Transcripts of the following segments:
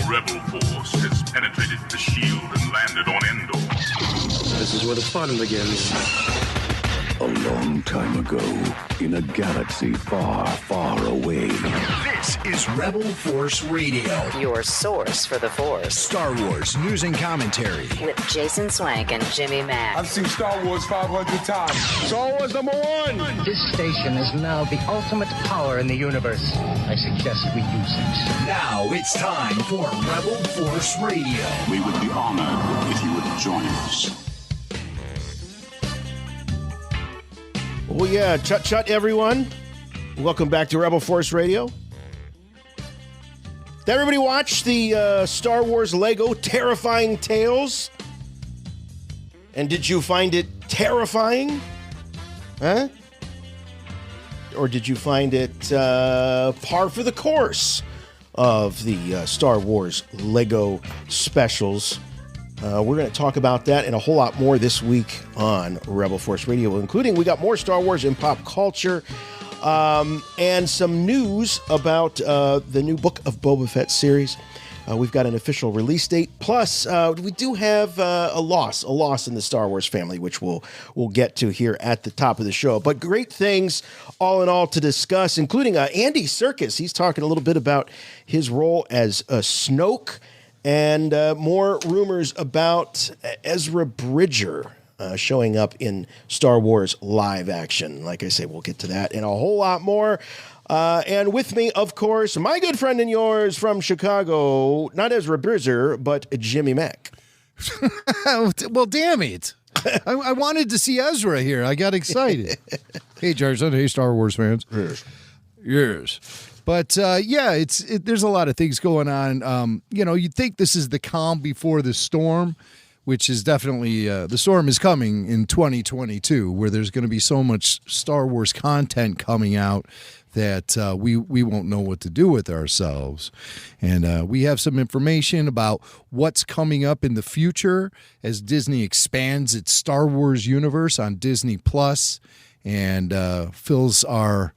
Rebel force has penetrated the shield and landed on Endor. This is where the fun begins. A long time ago, in a galaxy far, far away. This is Rebel Force Radio. Your source for the Force. Star Wars news and commentary. With Jason Swank and Jimmy Mack. I've seen Star Wars 500 times. Star Wars #1! This station is now the ultimate power in the universe. I suggest we use it. Now it's time for Rebel Force Radio. We would be honored if you would join us. Oh, yeah. Chut, everyone. Welcome back to Rebel Force Radio. Did everybody watch the Star Wars Lego Terrifying Tales? And did you find it terrifying? Huh? Or did you find it par for the course of the Star Wars Lego specials? We're going to talk about that and a whole lot more this week on Rebel Force Radio, including we got more Star Wars in pop culture and some news about the new Book of Boba Fett series. We've got an official release date. Plus, we do have a loss in the Star Wars family, which we'll get to here at the top of the show. But great things all in all to discuss, including Andy Serkis. He's talking a little bit about his role as Snoke. And more rumors about Ezra Bridger showing up in Star Wars live action. Like I say, we'll get to that and a whole lot more. And with me, of course, my good friend and yours from Chicago, not Ezra Bridger, but Jimmy Mack. Well, damn it. I wanted to see Ezra here. I got excited. Hey, Jason. Hey, Star Wars fans. Yes. But, there's a lot of things going on. You'd think this is the calm before the storm, which is definitely, the storm is coming in 2022, where there's going to be so much Star Wars content coming out that we won't know what to do with ourselves. And we have some information about what's coming up in the future as Disney expands its Star Wars universe on Disney Plus and fills our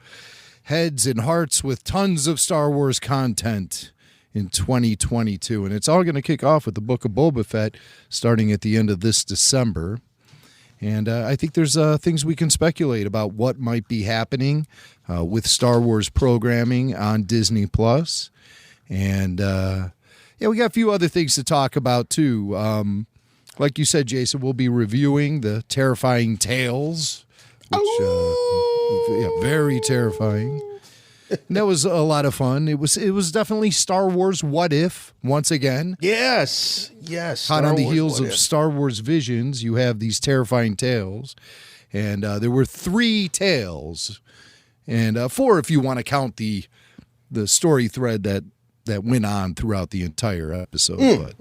heads and hearts with tons of Star Wars content in 2022. And it's all going to kick off with the Book of Boba Fett starting at the end of this December. And I think there's things we can speculate about what might be happening with Star Wars programming on Disney Plus. And we got a few other things to talk about too. Like you said, Jason, we'll be reviewing the Terrifying Tales, which very terrifying. And that was a lot of fun. It was definitely Star Wars What If once again. Yes. Hot on the heels of Star Wars Visions, you have these Terrifying Tales, and there were 3 tales, and 4 if you want to count the story thread that went on throughout the entire episode.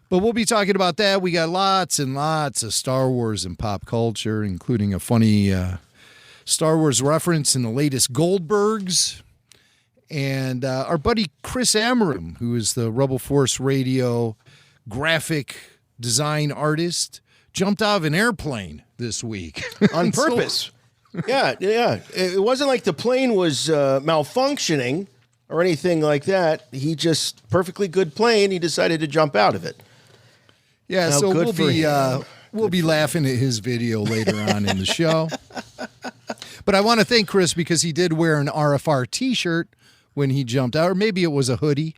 But we'll be talking about that. We got lots and lots of Star Wars and pop culture, including a funny Star Wars reference in the latest Goldbergs. And our buddy Chris Amorum, who is the Rebel Force Radio graphic design artist, jumped out of an airplane this week. On purpose. Yeah. It wasn't like the plane was malfunctioning or anything like that. He just, perfectly good plane, he decided to jump out of it. Yeah, so we'll be laughing at his video later on in the show. But I want to thank Chris because he did wear an RFR t-shirt when he jumped out, or maybe it was a hoodie.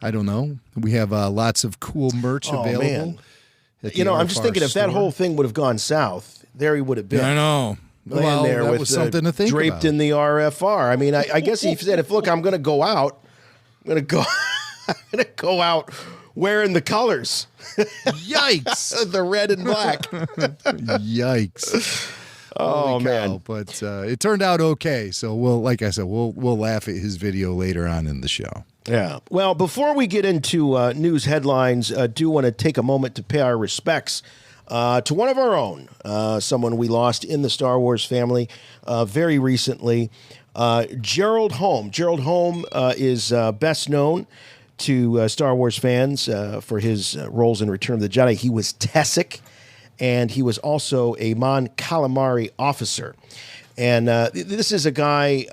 I don't know. We have lots of cool merch available. Man. I'm just thinking if that whole thing would have gone south, there he would have been. I know. Well, there that with was something to think draped about. In the RFR. I mean, I guess he said, look, I'm going to go out. I'm going to go out wearing the colors. Yikes. The red and black. Yikes. Oh, man. But it turned out okay. So like I said, we'll laugh at his video later on in the show. Yeah. Well, before we get into news headlines, I do want to take a moment to pay our respects to one of our own, someone we lost in the Star Wars family very recently, Gerald Holm. Gerald Holm is best known to Star Wars fans for his roles in Return of the Jedi. He was Tessic, and he was also a Mon Calamari officer. And this is a guy,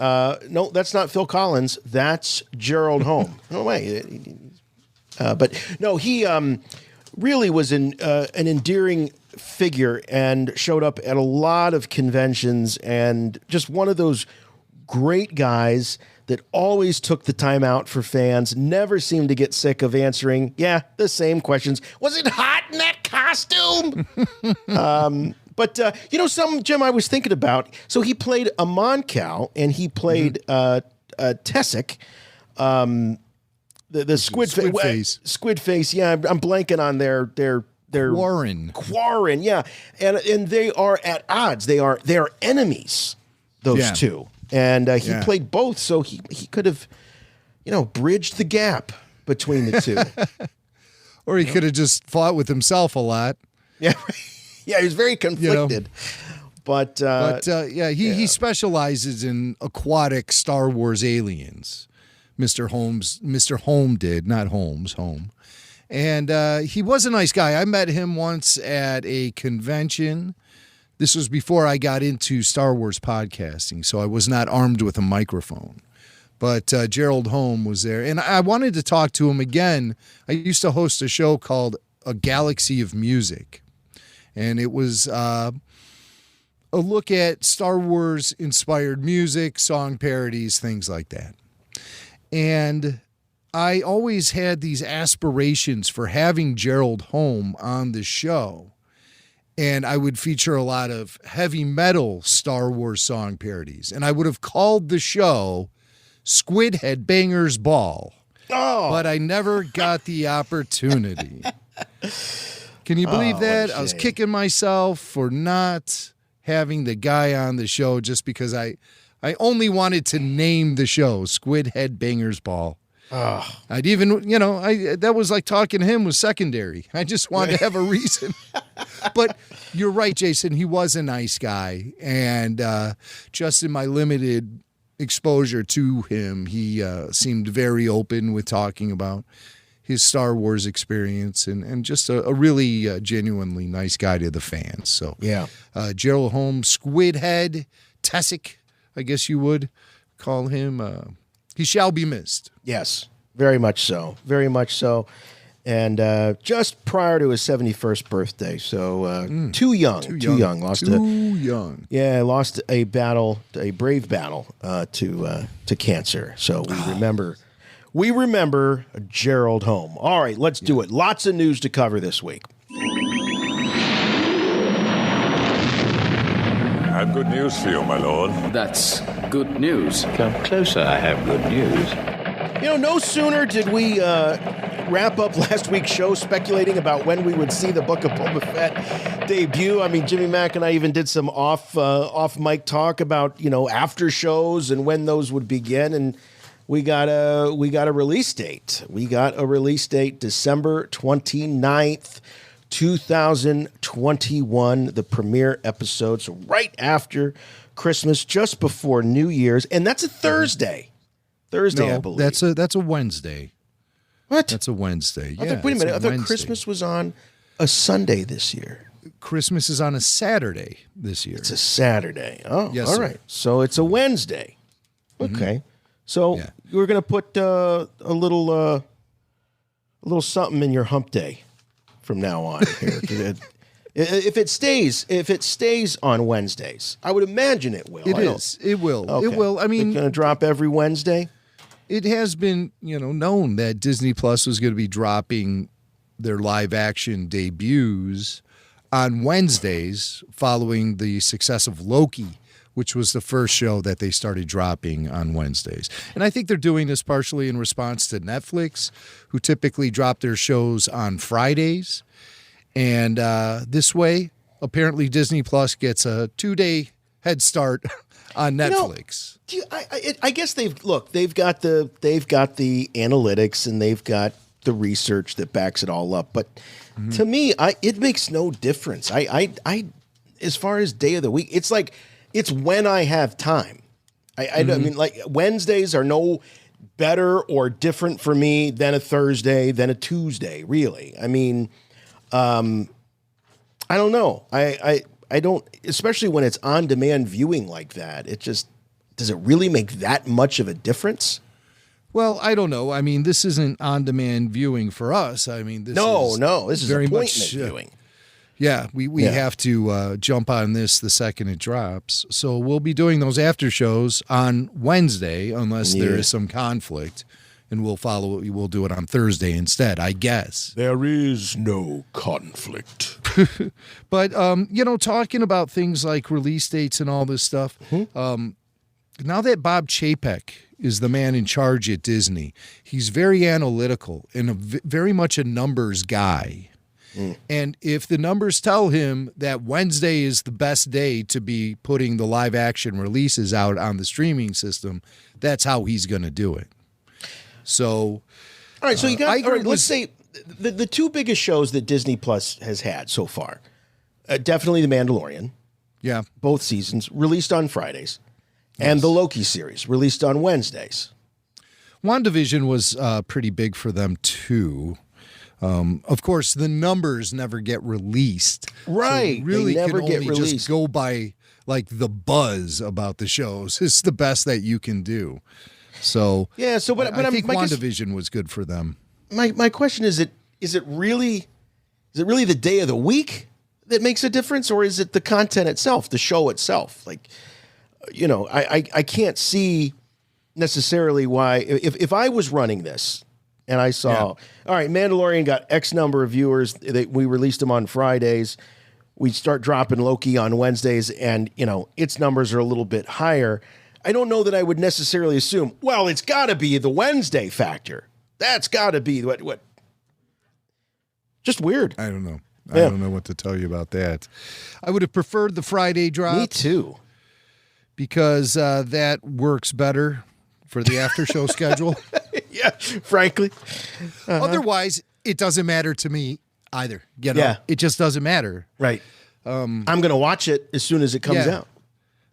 no, that's not Phil Collins. That's Gerald Holm. No way. But no, he really was an endearing figure and showed up at a lot of conventions, and just one of those great guys that always took the time out for fans, never seemed to get sick of answering, the same questions. Was it hot in that costume? But Jim, I was thinking about, so he played a Mon Cal, and he played Tessic, the squid face. Squid face, yeah, I'm blanking on their Quarren, yeah. And they are at odds. They are enemies, those two. And he played both, so he could have, bridged the gap between the two. Or he could have just fought with himself a lot. Yeah, yeah, he was very conflicted. But he specializes in aquatic Star Wars aliens. Mr. Holm did, not Holmes, Holm. And he was a nice guy. I met him once at a convention. This was before I got into Star Wars podcasting, so I was not armed with a microphone. But Gerald Holm was there, and I wanted to talk to him again. I used to host a show called A Galaxy of Music, and it was a look at Star Wars-inspired music, song parodies, things like that. And I always had these aspirations for having Gerald Holm on the show. And I would feature a lot of heavy metal Star Wars song parodies. And I would have called the show Squid Headbangers Ball. Oh. But I never got the opportunity. Can you believe that? I was kicking myself for not having the guy on the show just because I only wanted to name the show Squid Headbangers Ball. Oh. I'd even, that was like talking to him was secondary. I just wanted to have a reason. But you're right, Jason. He was a nice guy. And just in my limited exposure to him, he seemed very open with talking about his Star Wars experience and just a really genuinely nice guy to the fans. So, Gerald Holm, Squid Head, Tessic, I guess you would call him. He shall be missed. Yes, very much so. Very much so. And just prior to his 71st birthday, so too young. Lost a brave battle to cancer. So we remember Gerald Holm. All right, let's do it. Lots of news to cover this week. I have good news for you, my lord. That's good news. Come closer, I have good news. No sooner did we wrap up last week's show speculating about when we would see the Book of Boba Fett debut. I mean, Jimmy Mack and I even did some off mic talk about, after shows and when those would begin, and we got a release date. We got a release date, December 29th. 2021, the premiere episode, so right after Christmas, just before New Year's, and that's a Thursday. I believe. That's a Wednesday. What? That's a Wednesday. Yeah. Wait a minute. I thought Christmas was on a Sunday this year. Christmas is on a Saturday this year. It's a Saturday. Oh, yes, all sir. right. So it's a Wednesday. Okay. So we're gonna put a little something in your hump day from now on here. If it stays on Wednesdays, I would imagine it will. It will. Okay. It will. I mean, it's going to drop every Wednesday. It has been, known that Disney Plus was going to be dropping their live action debuts on Wednesdays following the success of Loki, which was the first show that they started dropping on Wednesdays. And I think they're doing this partially in response to Netflix, who typically drop their shows on Fridays. And this way, apparently Disney Plus gets a 2-day head start on Netflix. I guess they've got the analytics and they've got the research that backs it all up. But to me, it makes no difference. I as far as day of the week, it's like, it's when I have time. I mean, like Wednesdays are no better or different for me than a Thursday, than a Tuesday, really. I mean, I don't know. I don't, especially when it's on-demand viewing like that. It just, does it really make that much of a difference? Well, I don't know. I mean, this isn't on-demand viewing for us. I mean, this this is very appointment much viewing. Yeah, we have to jump on this the second it drops. So we'll be doing those after shows on Wednesday, unless there is some conflict, and we'll do it on Thursday instead, I guess. There is no conflict. But talking about things like release dates and all this stuff, now that Bob Chapek is the man in charge at Disney, he's very analytical and very much a numbers guy. And if the numbers tell him that Wednesday is the best day to be putting the live action releases out on the streaming system, that's how he's going to do it. So, all right. So let's say the two biggest shows that Disney Plus has had so far, definitely The Mandalorian. Yeah. Both seasons released on Fridays. And the Loki series, released on Wednesdays. WandaVision was pretty big for them, too. Of course, the numbers never get released. Right. So really they never can get only released. just go by, like, the buzz about the shows. It's the best that you can do. So, yeah, but I think WandaVision was good for them. My question is it really the day of the week that makes a difference, or is it the content itself, the show itself? Like, I can't see necessarily why, if I was running this and I saw, all right, Mandalorian got X number of viewers, we released them on Fridays, we start dropping Loki on Wednesdays, and, its numbers are a little bit higher, I don't know that I would necessarily assume, well, it's got to be the Wednesday factor. That's got to be what? Just weird. I don't know. I don't know what to tell you about that. I would have preferred the Friday drop. Me too. Because that works better for the after show schedule. Yeah, frankly. Otherwise, it doesn't matter to me either. It just doesn't matter. Right. I'm going to watch it as soon as it comes out.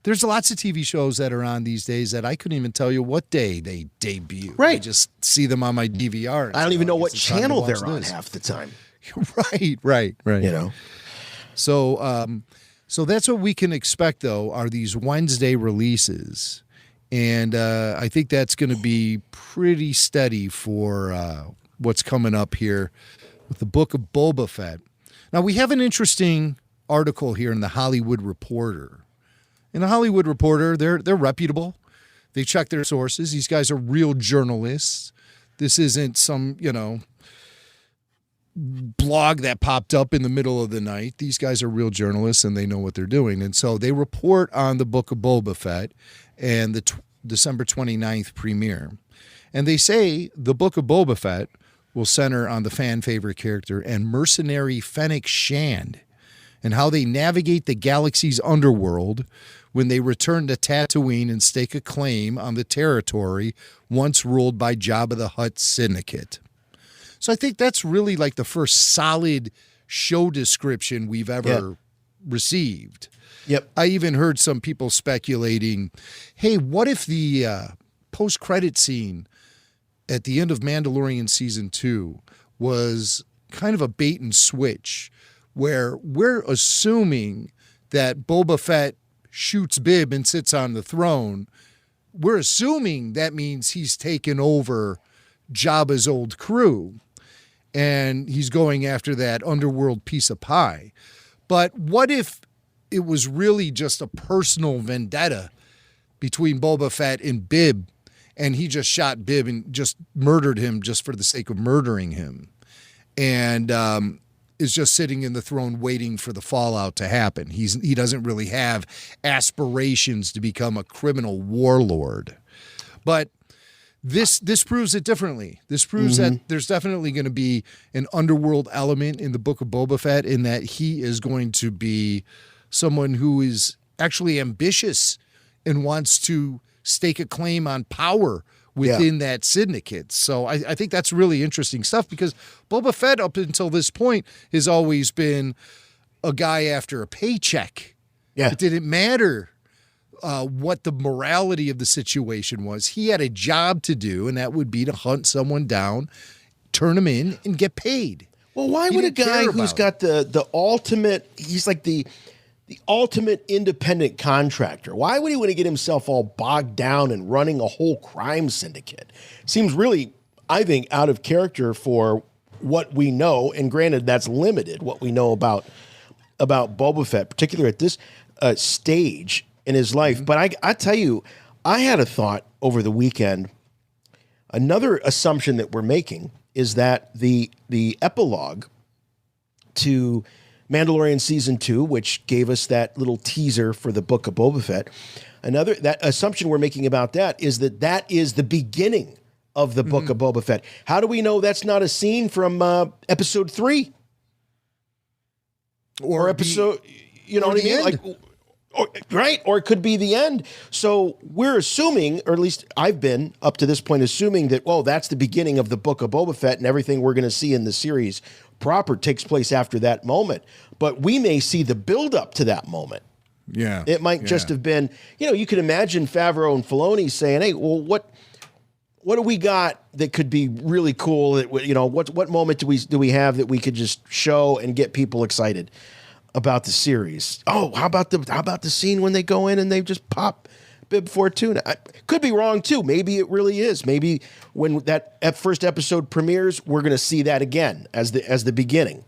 There's lots of TV shows that are on these days that I couldn't even tell you what day they debut. Right. I just see them on my DVR. I don't even know what channel they're on half the time. Right. So, so that's what we can expect, though, are these Wednesday releases. And I think that's going to be pretty steady for what's coming up here with the Book of Boba Fett. Now, we have an interesting article here in the Hollywood Reporter. In the Hollywood Reporter, they're reputable. They check their sources. These guys are real journalists. This isn't some, blog that popped up in the middle of the night. These guys are real journalists, and they know what they're doing. And so they report on the Book of Boba Fett and the December 29th premiere. And they say the Book of Boba Fett will center on the fan favorite character and mercenary Fennec Shand and how they navigate the galaxy's underworld when they return to Tatooine and stake a claim on the territory once ruled by Jabba the Hutt syndicate. So I think that's really like the first solid show description we've ever received. Yep. I even heard some people speculating, hey, what if the post-credit scene at the end of Mandalorian Season 2 was kind of a bait and switch, where we're assuming that Boba Fett shoots Bib and sits on the throne. We're assuming that means he's taken over Jabba's old crew, and he's going after that underworld piece of pie. But what if it was really just a personal vendetta between Boba Fett and Bib, and he just shot Bib and just murdered him just for the sake of murdering him, and is just sitting in the throne waiting for the fallout to happen. He doesn't really have aspirations to become a criminal warlord. But this proves it differently. This proves that there's definitely going to be an underworld element in the Book of Boba Fett, in that he is going to be someone who is actually ambitious and wants to stake a claim on power within that syndicate. So I think that's really interesting stuff, because Boba Fett up until this point has always been a guy after a paycheck. Yeah. It didn't matter what the morality of the situation was. He had a job to do, and that would be to hunt someone down, turn him in, and get paid. Well, why would a guy who's got the ultimate, he's like the ultimate independent contractor, why would he want to get himself all bogged down and running a whole crime syndicate? Seems really, I think, out of character for what we know, and granted, that's limited, what we know about Boba Fett, particularly at this stage in his life. But I tell you, I had a thought over the weekend. Another assumption that we're making is that the epilogue to Mandalorian Season 2, which gave us that little teaser for the Book of Boba Fett, that assumption we're making about that is the beginning of the Book of Boba Fett. How do we know that's not a scene from Episode 3? Or episode, you know what I mean? Like, right? Or it could be the end. So we're assuming, or at least I've been up to this point assuming that, well, that's the beginning of the Book of Boba Fett, and everything we're going to see in the series proper takes place after that moment. But we may see the build up to that moment. Yeah. It might just have been, you could imagine Favreau and Filoni saying, hey, well, what do we got that could be really cool? That what moment do we have that we could just show and get people excited about the series? Oh, how about the scene when they go in and they just pop Bib Fortuna? I could be wrong too. Maybe it really is. Maybe when that first episode premieres, we're going to see that again as the beginning.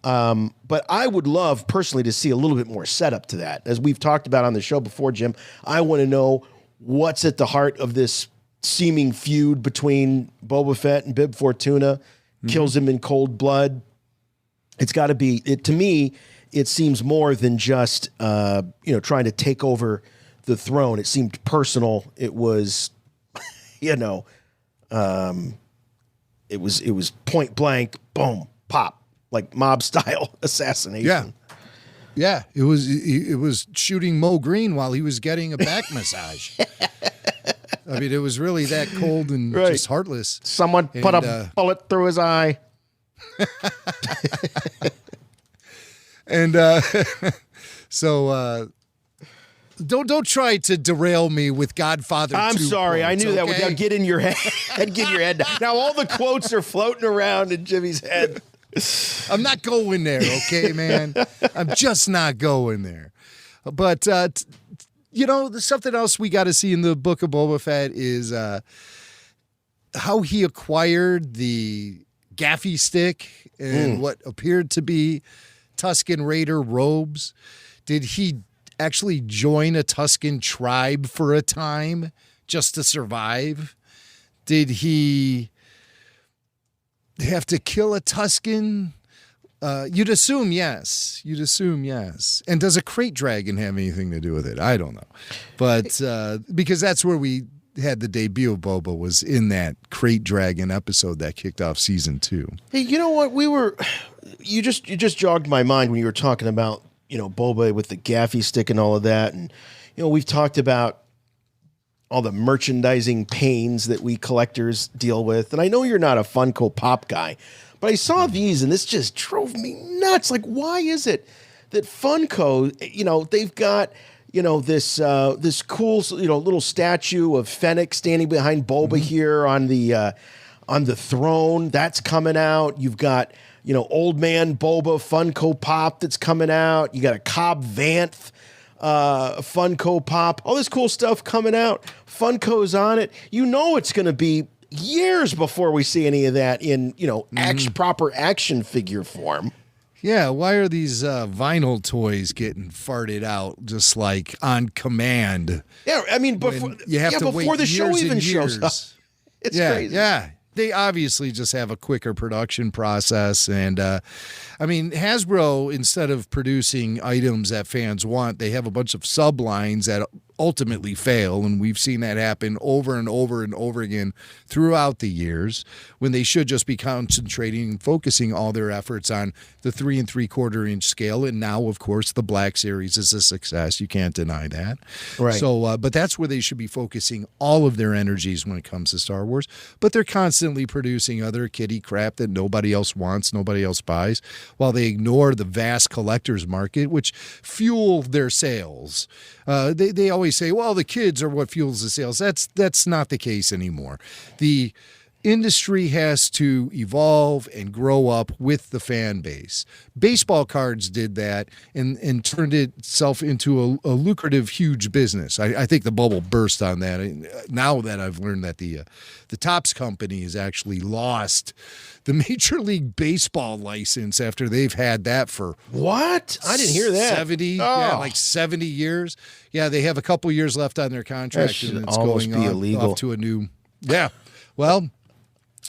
But I would love personally to see a little bit more setup to that, as we've talked about on the show before, Jim. I want to know what's at the heart of this seeming feud between Boba Fett and Bib Fortuna. Kills him in cold blood. It's got to be, to me, it seems more than just trying to take over the throne. It seemed personal. It was it was point blank, boom, pop, like mob style assassination. Yeah, it was shooting Mo Green while he was getting a back massage. I mean, it was really that cold and just heartless. Someone put a bullet through his eye. And so don't try to derail me with Godfather. I'm sorry, quotes, I knew that would get in your head. Get in your head. Now all the quotes are floating around in Jimmy's head. I'm not going there, okay, man. I'm just not going there. But something else we got to see in the Book of Boba Fett is how he acquired the gaffy stick and what appeared to be Tusken Raider robes. Did he actually join a Tusken tribe for a time just to survive? Did he have to kill a Tusken? You'd assume yes. And does a crate dragon have anything to do with it? I don't know. But because that's where we had the debut of Boba, was in that crate dragon episode that kicked off season 2. Hey, you know what? You just jogged my mind when you were talking about, Boba with the gaffy stick and all of that. And, we've talked about all the merchandising pains that we collectors deal with. And I know you're not a Funko Pop guy, but I saw these and this just drove me nuts. Like, why is it that Funko, they've got, this cool, little statue of Fennec standing behind Boba here on the throne. That's coming out. You've got, old man Boba Funko Pop that's coming out. You got a Cobb Vanth Funko Pop. All this cool stuff coming out. Funko's on it. It's going to be years before we see any of that in, proper action figure form. Yeah, why are these vinyl toys getting farted out just like on command? Yeah, I mean, before the show even shows up. It's crazy. Yeah. They obviously just have a quicker production process. And, Hasbro, instead of producing items that fans want, they have a bunch of sublines that ultimately fail. And we've seen that happen over and over and over again throughout the years, when they should just be concentrating and focusing all their efforts on the 3 3/4 inch scale. And now, of course, the Black Series is a success. You can't deny that. Right. So, but that's where they should be focusing all of their energies when it comes to Star Wars. But they're constantly producing other kiddie crap that nobody else wants, nobody else buys, while they ignore the vast collectors market, which fuel their sales. They always always say, well, the kids are what fuels the sales. That's not the case anymore. The industry has to evolve and grow up with the fan base. Baseball cards did that and turned itself into a lucrative, huge business. I think the bubble burst on that. Now that I've learned that the Topps company has actually lost the Major League Baseball license after they've had that for what? I didn't hear that. 70, like 70 years. Yeah, they have a couple years left on their contract, and it's almost going be illegal. off to a new. Yeah, well.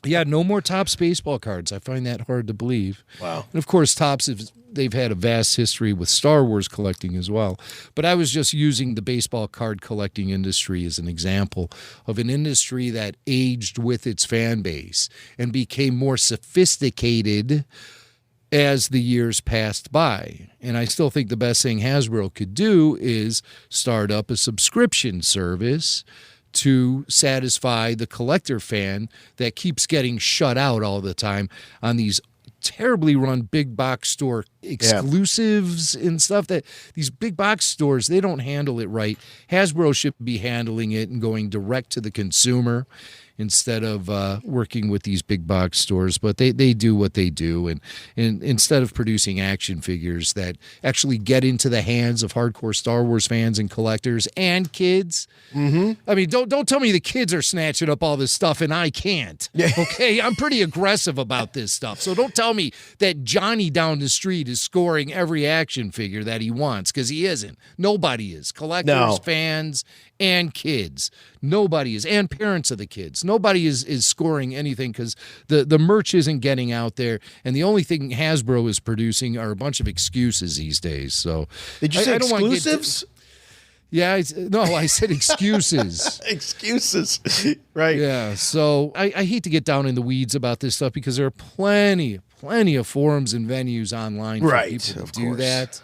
Yeah, no more Topps baseball cards. I find that hard to believe. Wow. And of course, Topps, they've had a vast history with Star Wars collecting as well. But I was just using the baseball card collecting industry as an example of an industry that aged with its fan base and became more sophisticated as the years passed by. And I still think the best thing Hasbro could do is start up a subscription service to satisfy the collector fan that keeps getting shut out all the time on these terribly run big box store exclusives and stuff. That these big box stores, they don't handle it right. Hasbro should be handling it and going direct to the consumer instead of working with these big box stores. But they do what they do. And instead of producing action figures that actually get into the hands of hardcore Star Wars fans and collectors and kids. Mm-hmm. I mean, don't tell me the kids are snatching up all this stuff and I can't. Okay, I'm pretty aggressive about this stuff. So don't tell me that Johnny down the street is scoring every action figure that he wants, because he isn't. Nobody is. Collectors, fans, and kids. Nobody is. And parents of the kids. Nobody is scoring anything because the merch isn't getting out there. And the only thing Hasbro is producing are a bunch of excuses these days. So did you say exclusives? I said excuses. Excuses. Right. Yeah. So I hate to get down in the weeds about this stuff because there are plenty of forums and venues online for people to do that.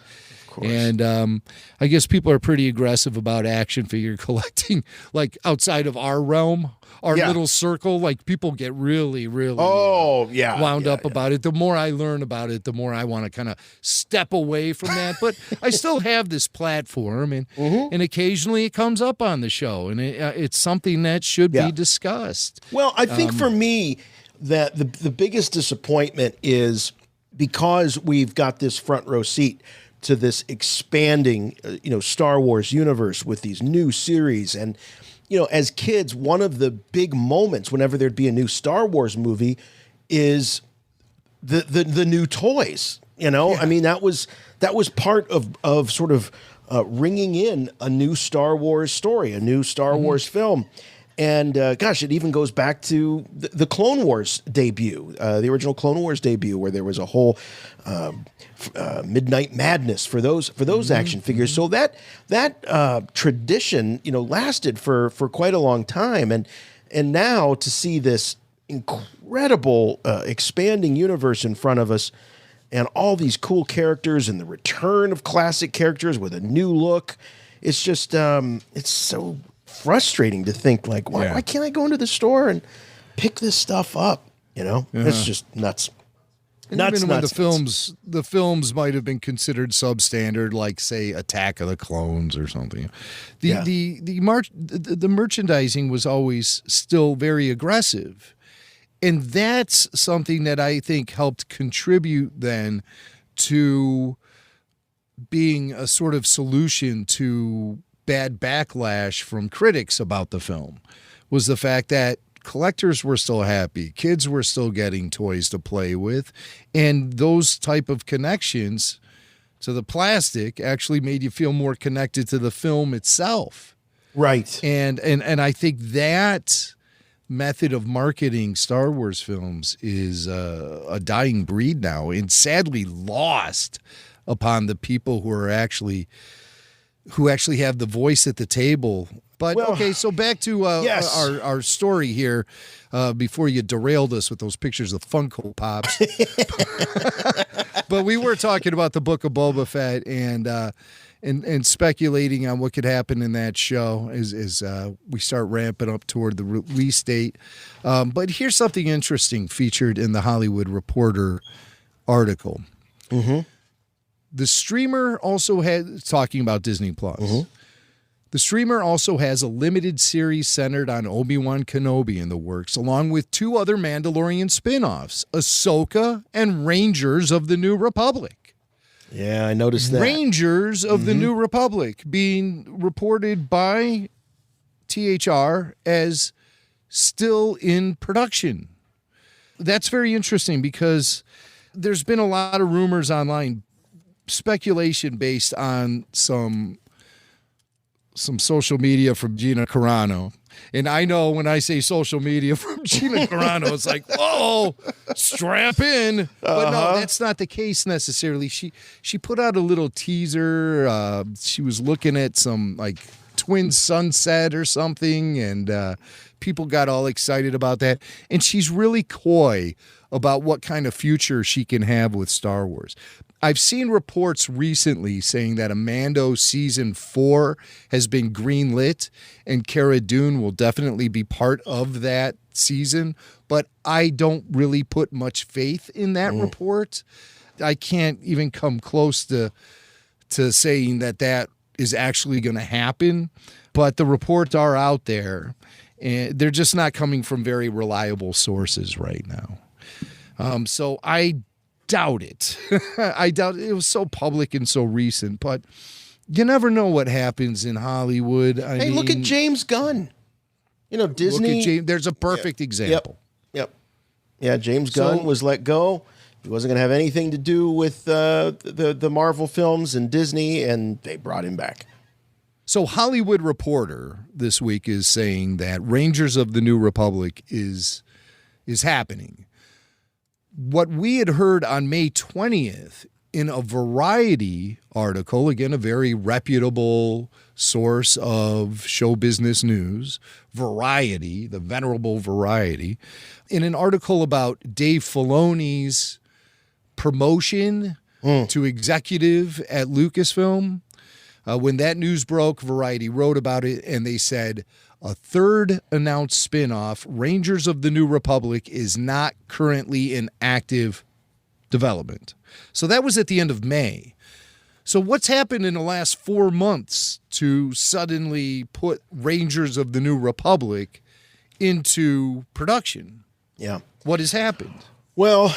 And I guess people are pretty aggressive about action figure collecting, like outside of our realm, our little circle. Like people get really, really wound up about it. The more I learn about it, the more I want to kind of step away from that. But I still have this platform, and occasionally it comes up on the show, and it's something that should be discussed. Well, I think for me, that the biggest disappointment is because we've got this front row seat to this expanding, Star Wars universe with these new series. And, as kids, one of the big moments whenever there'd be a new Star Wars movie is the new toys, I mean, that was part of sort of ringing in a new Star Wars story, a new Star Wars film. And it even goes back to the Clone Wars debut, the original Clone Wars debut, where there was a whole Midnight Madness for those action figures. So that tradition, lasted for quite a long time, and now to see this incredible expanding universe in front of us, and all these cool characters, and the return of classic characters with a new look, it's just it's so frustrating to think like, why can't I go into the store and pick this stuff up? It's just nuts. Even when the films might have been considered substandard, like say Attack of the Clones or something. The merchandising was always still very aggressive, and that's something that I think helped contribute then to being a sort of solution to bad backlash from critics about the film, was the fact that collectors were still happy, kids were still getting toys to play with, and those type of connections to the plastic actually made you feel more connected to the film itself. Right. And I think that method of marketing Star Wars films is a dying breed now, and sadly lost upon the people who actually have the voice at the table. But so back to our story here before you derailed us with those pictures of Funko Pops. But we were talking about the Book of Boba Fett and speculating on what could happen in that show as we start ramping up toward the release date. But here's something interesting featured in the Hollywood Reporter article. Mm-hmm. The streamer also had, talking about Disney Plus, The streamer also has a limited series centered on Obi-Wan Kenobi in the works, along with 2 other Mandalorian spin-offs, Ahsoka and Rangers of the New Republic. Yeah, I noticed that. Rangers of the New Republic being reported by THR as still in production. That's very interesting because there's been a lot of rumors online, speculation based on some social media from Gina Carano. And I know when I say social media from Gina Carano, it's like, whoa, strap in. But no, that's not the case necessarily. She put out a little teaser. She was looking at some like twin sunset or something, and people got all excited about that. And she's really coy about what kind of future she can have with Star Wars. I've seen reports recently saying that a Mando season 4 has been greenlit and Cara Dune will definitely be part of that season, but I don't really put much faith in that report. I can't even come close to saying that is actually going to happen, but the reports are out there and they're just not coming from very reliable sources right now. So I doubt it. I doubt it. It was so public and so recent, but you never know what happens in Hollywood. I mean, look at James Gunn. You know, Disney. Look at James, there's a perfect example. Yep. Yeah, James Gunn was let go. He wasn't going to have anything to do with the Marvel films and Disney, and they brought him back. So Hollywood Reporter this week is saying that Rangers of the New Republic is happening. What we had heard on May 20th in a Variety article, again, a very reputable source of show business news, Variety, the venerable Variety, in an article about Dave Filoni's promotion to executive at Lucasfilm. When that news broke, Variety wrote about it, and they said, a third announced spinoff, Rangers of the New Republic, is not currently in active development. So that was at the end of May. So what's happened in the last 4 months to suddenly put Rangers of the New Republic into production? Yeah. What has happened? Well,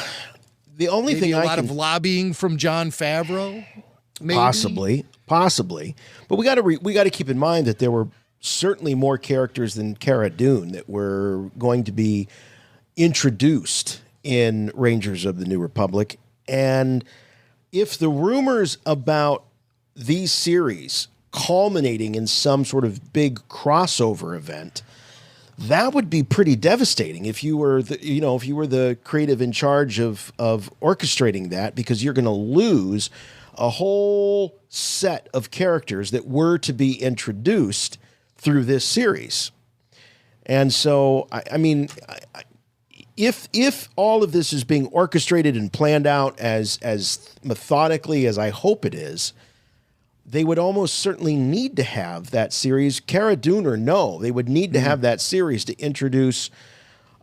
the only Maybe thing a lot of lobbying from Jon Favreau? Maybe? Possibly. But we got to keep in mind that there were certainly more characters than Cara Dune that were going to be introduced in Rangers of the New Republic. And if the rumors about these series culminating in some sort of big crossover event, that would be pretty devastating if you were the creative in charge of orchestrating that, because you're going to lose a whole set of characters that were to be introduced through this series. And so, I mean, if all of this is being orchestrated and planned out as methodically as I hope it is, they would almost certainly need to have that series, Cara Dune or no, they would need to have that series to introduce,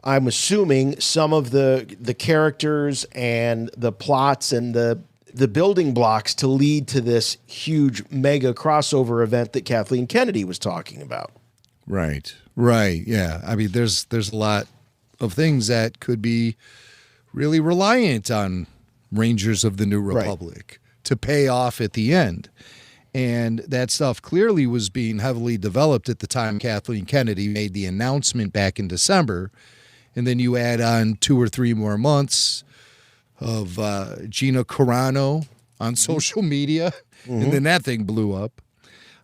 I'm assuming, some of the characters and the plots and the building blocks to lead to this huge mega crossover event that Kathleen Kennedy was talking about. Right. Yeah. I mean, there's a lot of things that could be really reliant on Rangers of the New Republic to pay off at the end. And that stuff clearly was being heavily developed at the time Kathleen Kennedy made the announcement back in December. And then you add on 2 or 3 more months of Gina Carano on social media, and then that thing blew up.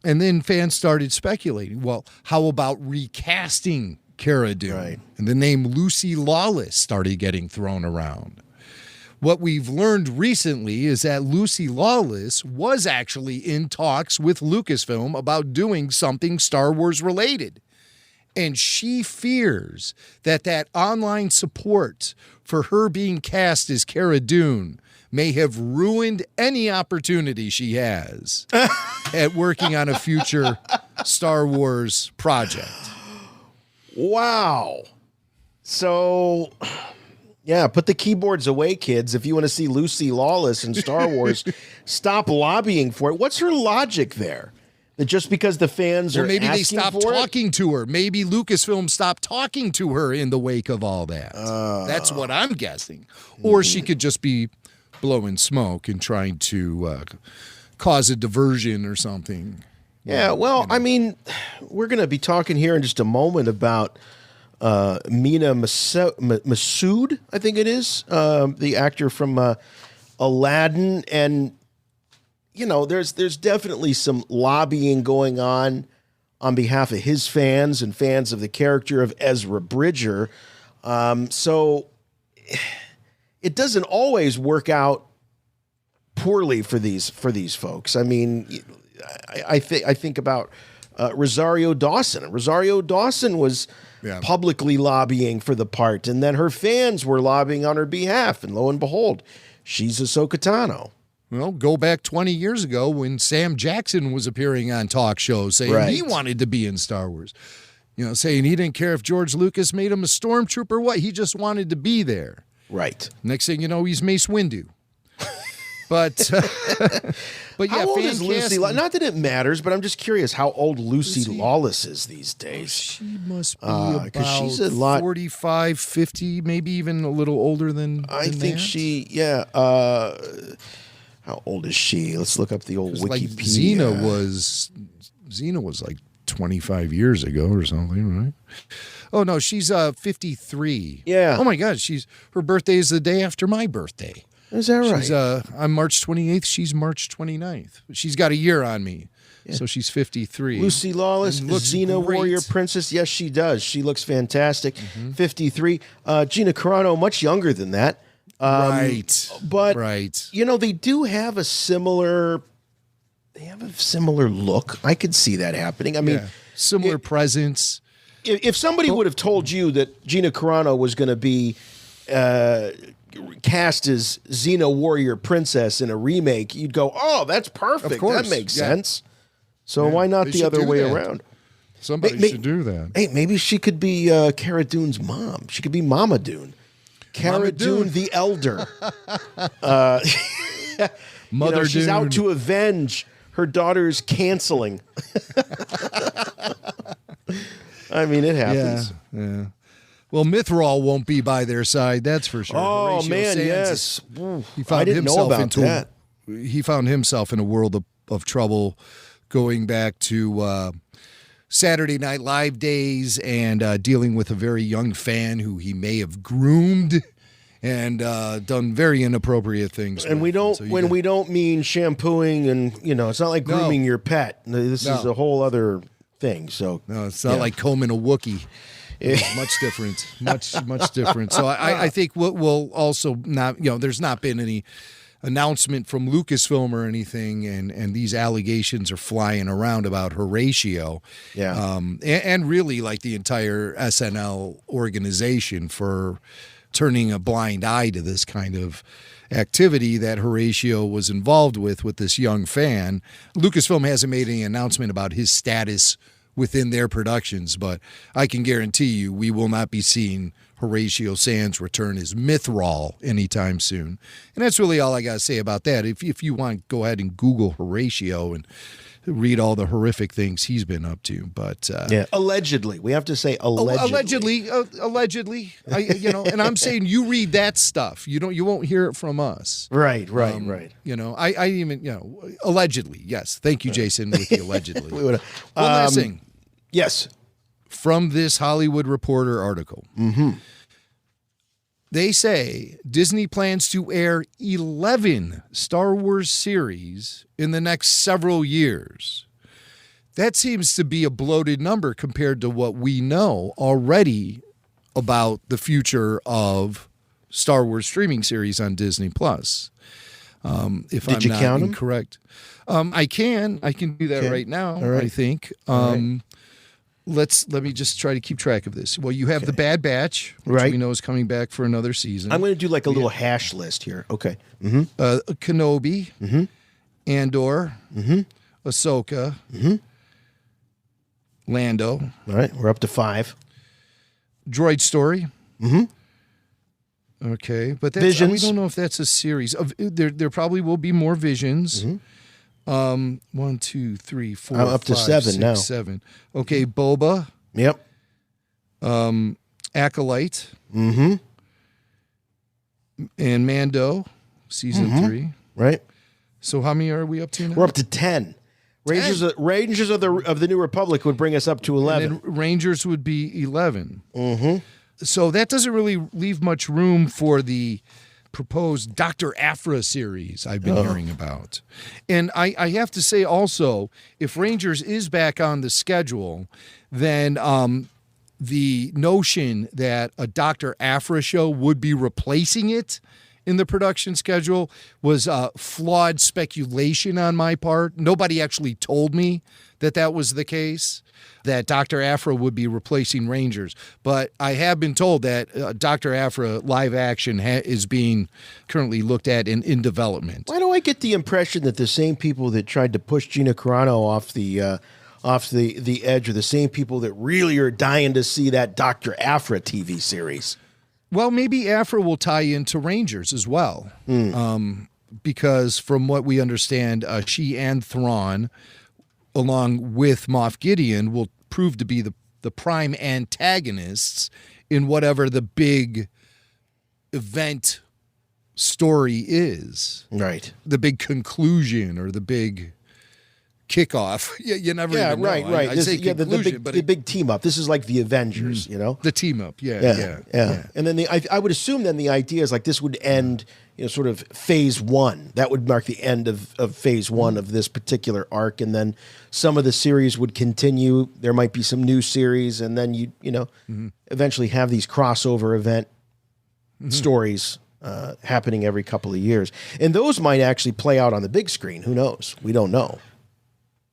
And then fans started speculating, well, how about recasting Cara Dune? Right. And the name Lucy Lawless started getting thrown around. What we've learned recently is that Lucy Lawless was actually in talks with Lucasfilm about doing something Star Wars related. And she fears that online support for her being cast as Cara Dune may have ruined any opportunity she has at working on a future Star Wars project. Wow. So, yeah, put the keyboards away, kids. If you want to see Lucy Lawless in Star Wars, stop lobbying for it. What's her logic there? That just because the fans are maybe they asking stopped for it? talking to her. Maybe Lucasfilm stopped talking to her in the wake of all that. That's what I'm guessing. Or she could just be blowing smoke and trying to cause a diversion or something. Yeah, well, I mean, we're going to be talking here in just a moment about Mena Massoud, I think it is, the actor from Aladdin. And, you know, there's definitely some lobbying going on behalf of his fans and fans of the character of Ezra Bridger. So it doesn't always work out poorly for these folks. I mean, I think about Rosario Dawson. Rosario Dawson was publicly lobbying for the part, and then her fans were lobbying on her behalf, and lo and behold, she's Ahsoka Tano. Well, go back 20 years ago when Sam Jackson was appearing on talk shows saying he wanted to be in Star Wars. You know, saying he didn't care if George Lucas made him a stormtrooper or what. He just wanted to be there. Right. Next thing you know, he's Mace Windu. But yeah, how old is Lucy? Not that it matters, but I'm just curious how old Lucy Lawless is these days. She must be about she's a lot, 45, 50, maybe even a little older than I think that. she, how old is she? Let's look up the old Wikipedia. Like Xena was like 25 years ago or something, right? Oh no, she's 53. Yeah. Oh my God, her birthday is the day after my birthday. Is that right? I'm March 28th. She's March 29th. She's got a year on me, so she's 53. Lucy Lawless, Xena Warrior Princess. Yes, she does. She looks fantastic. 53. Gina Carano, much younger than that. But you know, they do have a similar. They have a similar look. I could see that happening. I mean, similar presence. If somebody would have told you that Gina Carano was going to be cast as Xena Warrior Princess in a remake, you'd go, "Oh, that's perfect. Of course. That makes sense." So why not the other way around? Somebody should do that. Hey, maybe she could be Cara Dune's mom. She could be Mama Dune. Cara Dune the Elder. Mother she's Dune. out to avenge her daughter's canceling. I mean, it happens. Yeah. Well, Mythrol won't be by their side, that's for sure. Oh, Horatio man, Sands yes. He found I didn't know about that. He found himself in a world of trouble going back to Saturday Night Live days and dealing with a very young fan who he may have groomed and done very inappropriate things. And we don't we don't mean shampooing and, it's not like grooming your pet. This is a whole other thing. So no, it's not like combing a Wookiee. Much different, much different. So I think what will also not, there's not been any announcement from Lucasfilm or anything, and these allegations are flying around about Horatio, and really like the entire SNL organization for turning a blind eye to this kind of activity that Horatio was involved with this young fan. Lucasfilm hasn't made any announcement about his status within their productions, but I can guarantee you we will not be seeing Horatio Sands return as Mythrol anytime soon. And that's really all I got to say about that. If you want, go ahead and Google Horatio and read all the horrific things he's been up to. But allegedly, we have to say allegedly. Allegedly, and I'm saying you read that stuff. You won't hear it from us. Right. I even allegedly. Yes, thank you, Jason, with the allegedly. One last thing. Yes. From this Hollywood Reporter article. Mm-hmm. They say Disney plans to air 11 Star Wars series in the next several years. That seems to be a bloated number compared to what we know already about the future of Star Wars streaming series on Disney Plus. If Did I'm you not count them? incorrect. I can do that right now, right. I think. Let me just try to keep track of this. Well, you have the Bad Batch, which we know is coming back for another season. I'm going to do like a little hash list here. Okay. Mm-hmm. Kenobi, mm-hmm. Andor, mm-hmm. Ahsoka, mm-hmm. Lando. All right, we're up to 5. Droid Story. Mm-hmm. Okay, but Visions. We don't know if that's a series. There probably will be more Visions. Mm-hmm. 1, 2, 3, 4, I'm up to 5, 7 6, now. 7. Okay, Boba. Yep. Acolyte. Mm-hmm. And Mando, season 3. Right. So how many are we up to now? We're up to 10. Rangers of the New Republic would bring us up to 11. And then Rangers would be 11. Mm-hmm. So that doesn't really leave much room for the proposed Dr. Aphra series I've been hearing about. And I have to say also, if Rangers is back on the schedule, then the notion that a Dr. Aphra show would be replacing it in the production schedule was flawed speculation on my part. Nobody actually told me that that was the case, that Dr. Aphra would be replacing Rangers. But I have been told that Dr. Aphra live action is being currently looked at and in development. Why do I get the impression that the same people that tried to push Gina Carano off the edge are the same people that really are dying to see that Dr. Aphra TV series? Well, maybe Aphra will tie into Rangers as well. Because from what we understand, she and Thrawn, along with Moff Gideon, will prove to be the prime antagonists in whatever the big event story is. Right. The big conclusion or the big kickoff. You never even know. Right. I say conclusion, the big team up. This is like the Avengers, you know? The team up, yeah. And then I would assume then the idea is like this would end, sort of phase 1. That would mark the end of phase 1 of this particular arc. And then some of the series would continue. There might be some new series. And then you eventually have these crossover event stories happening every couple of years. And those might actually play out on the big screen. Who knows? We don't know.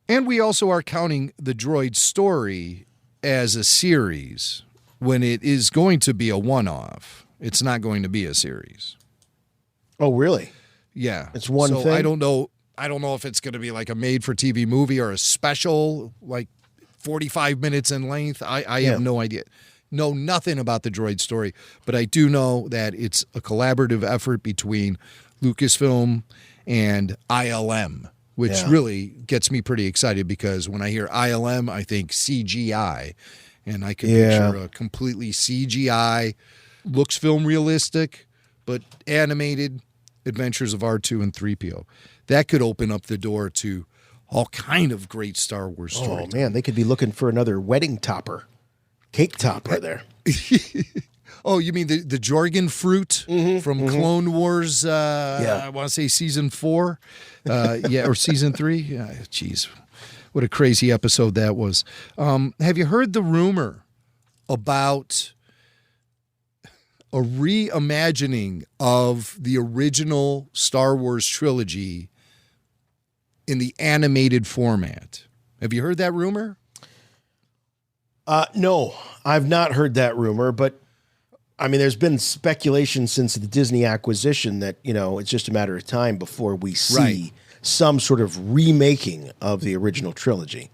And we also are counting the droid story as a series when it is going to be a one-off. It's not going to be a series. Oh, really? Yeah. It's one thing? I don't know if it's going to be like a made-for-TV movie or a special, like 45 minutes in length. I have no idea. Know nothing about the droid story, but I do know that it's a collaborative effort between Lucasfilm and ILM. Which really gets me pretty excited because when I hear ILM, I think CGI. And I can picture a completely CGI, looks film realistic, but animated Adventures of R2 and 3PO. That could open up the door to all kind of great Star Wars stories. Oh, man, they could be looking for another wedding topper, cake topper there. Oh, you mean the Jorgen fruit from Clone Wars, I want to say season 4? Or season 3? Jeez, what a crazy episode that was. Have you heard the rumor about a reimagining of the original Star Wars trilogy in the animated format? Have you heard that rumor? No, I've not heard that rumor, but I mean, there's been speculation since the Disney acquisition that, it's just a matter of time before we see some sort of remaking of the original trilogy.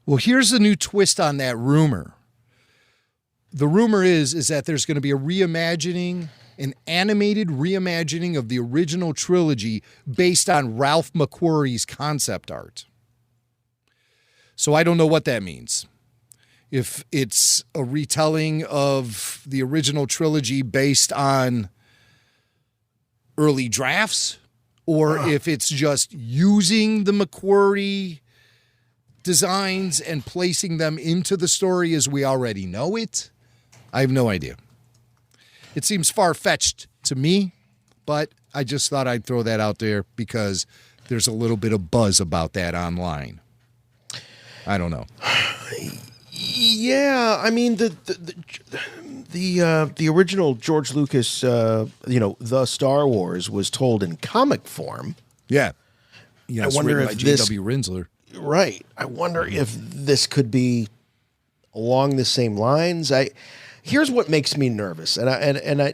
Well, here's a new twist on that rumor. The rumor is that there's going to be a reimagining, an animated reimagining of the original trilogy based on Ralph McQuarrie's concept art. So I don't know what that means. If it's a retelling of the original trilogy based on early drafts, or if it's just using the McQuarrie designs and placing them into the story as we already know it, I have no idea. It seems far-fetched to me, but I just thought I'd throw that out there because there's a little bit of buzz about that online. I don't know. Yeah, I mean the original George Lucas, the Star Wars was told in comic form. Yeah, I wonder if by J.W. Rinsler. Right. I wonder if this could be along the same lines. Here's what makes me nervous, and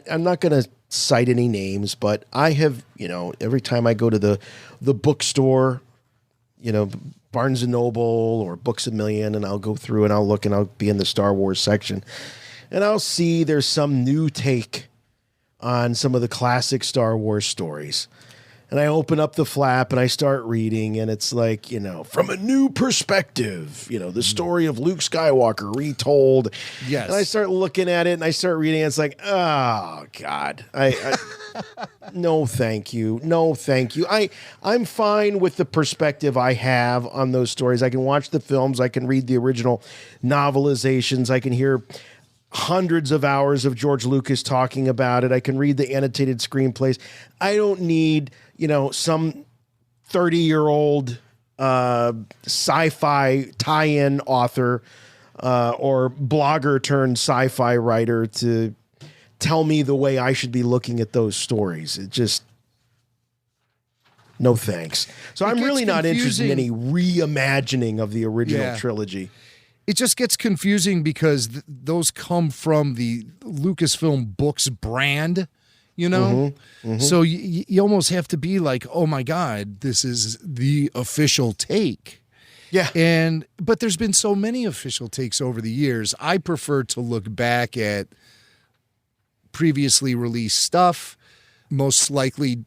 I'm not going to cite any names, but I have every time I go to the bookstore, Barnes & Noble or Books A Million, and I'll go through and I'll look and I'll be in the Star Wars section, and I'll see there's some new take on some of the classic Star Wars stories. And I open up the flap and I start reading, and it's like, from a new perspective, the story of Luke Skywalker retold. Yes. And I start looking at it and I start reading. And it's like, oh God, I no, thank you. No, thank you. I'm fine with the perspective I have on those stories. I can watch the films. I can read the original novelizations. I can hear hundreds of hours of George Lucas talking about it. I can read the annotated screenplays. I don't need, some 30-year-old sci-fi tie-in author or blogger turned sci-fi writer to tell me the way I should be looking at those stories. It just, no thanks. So I'm really not interested in any reimagining of the original trilogy. It just gets confusing because those come from the Lucasfilm Books brand, So you almost have to be like, oh my God, this is the official take. Yeah. But there's been so many official takes over the years. I prefer to look back at previously released stuff, most likely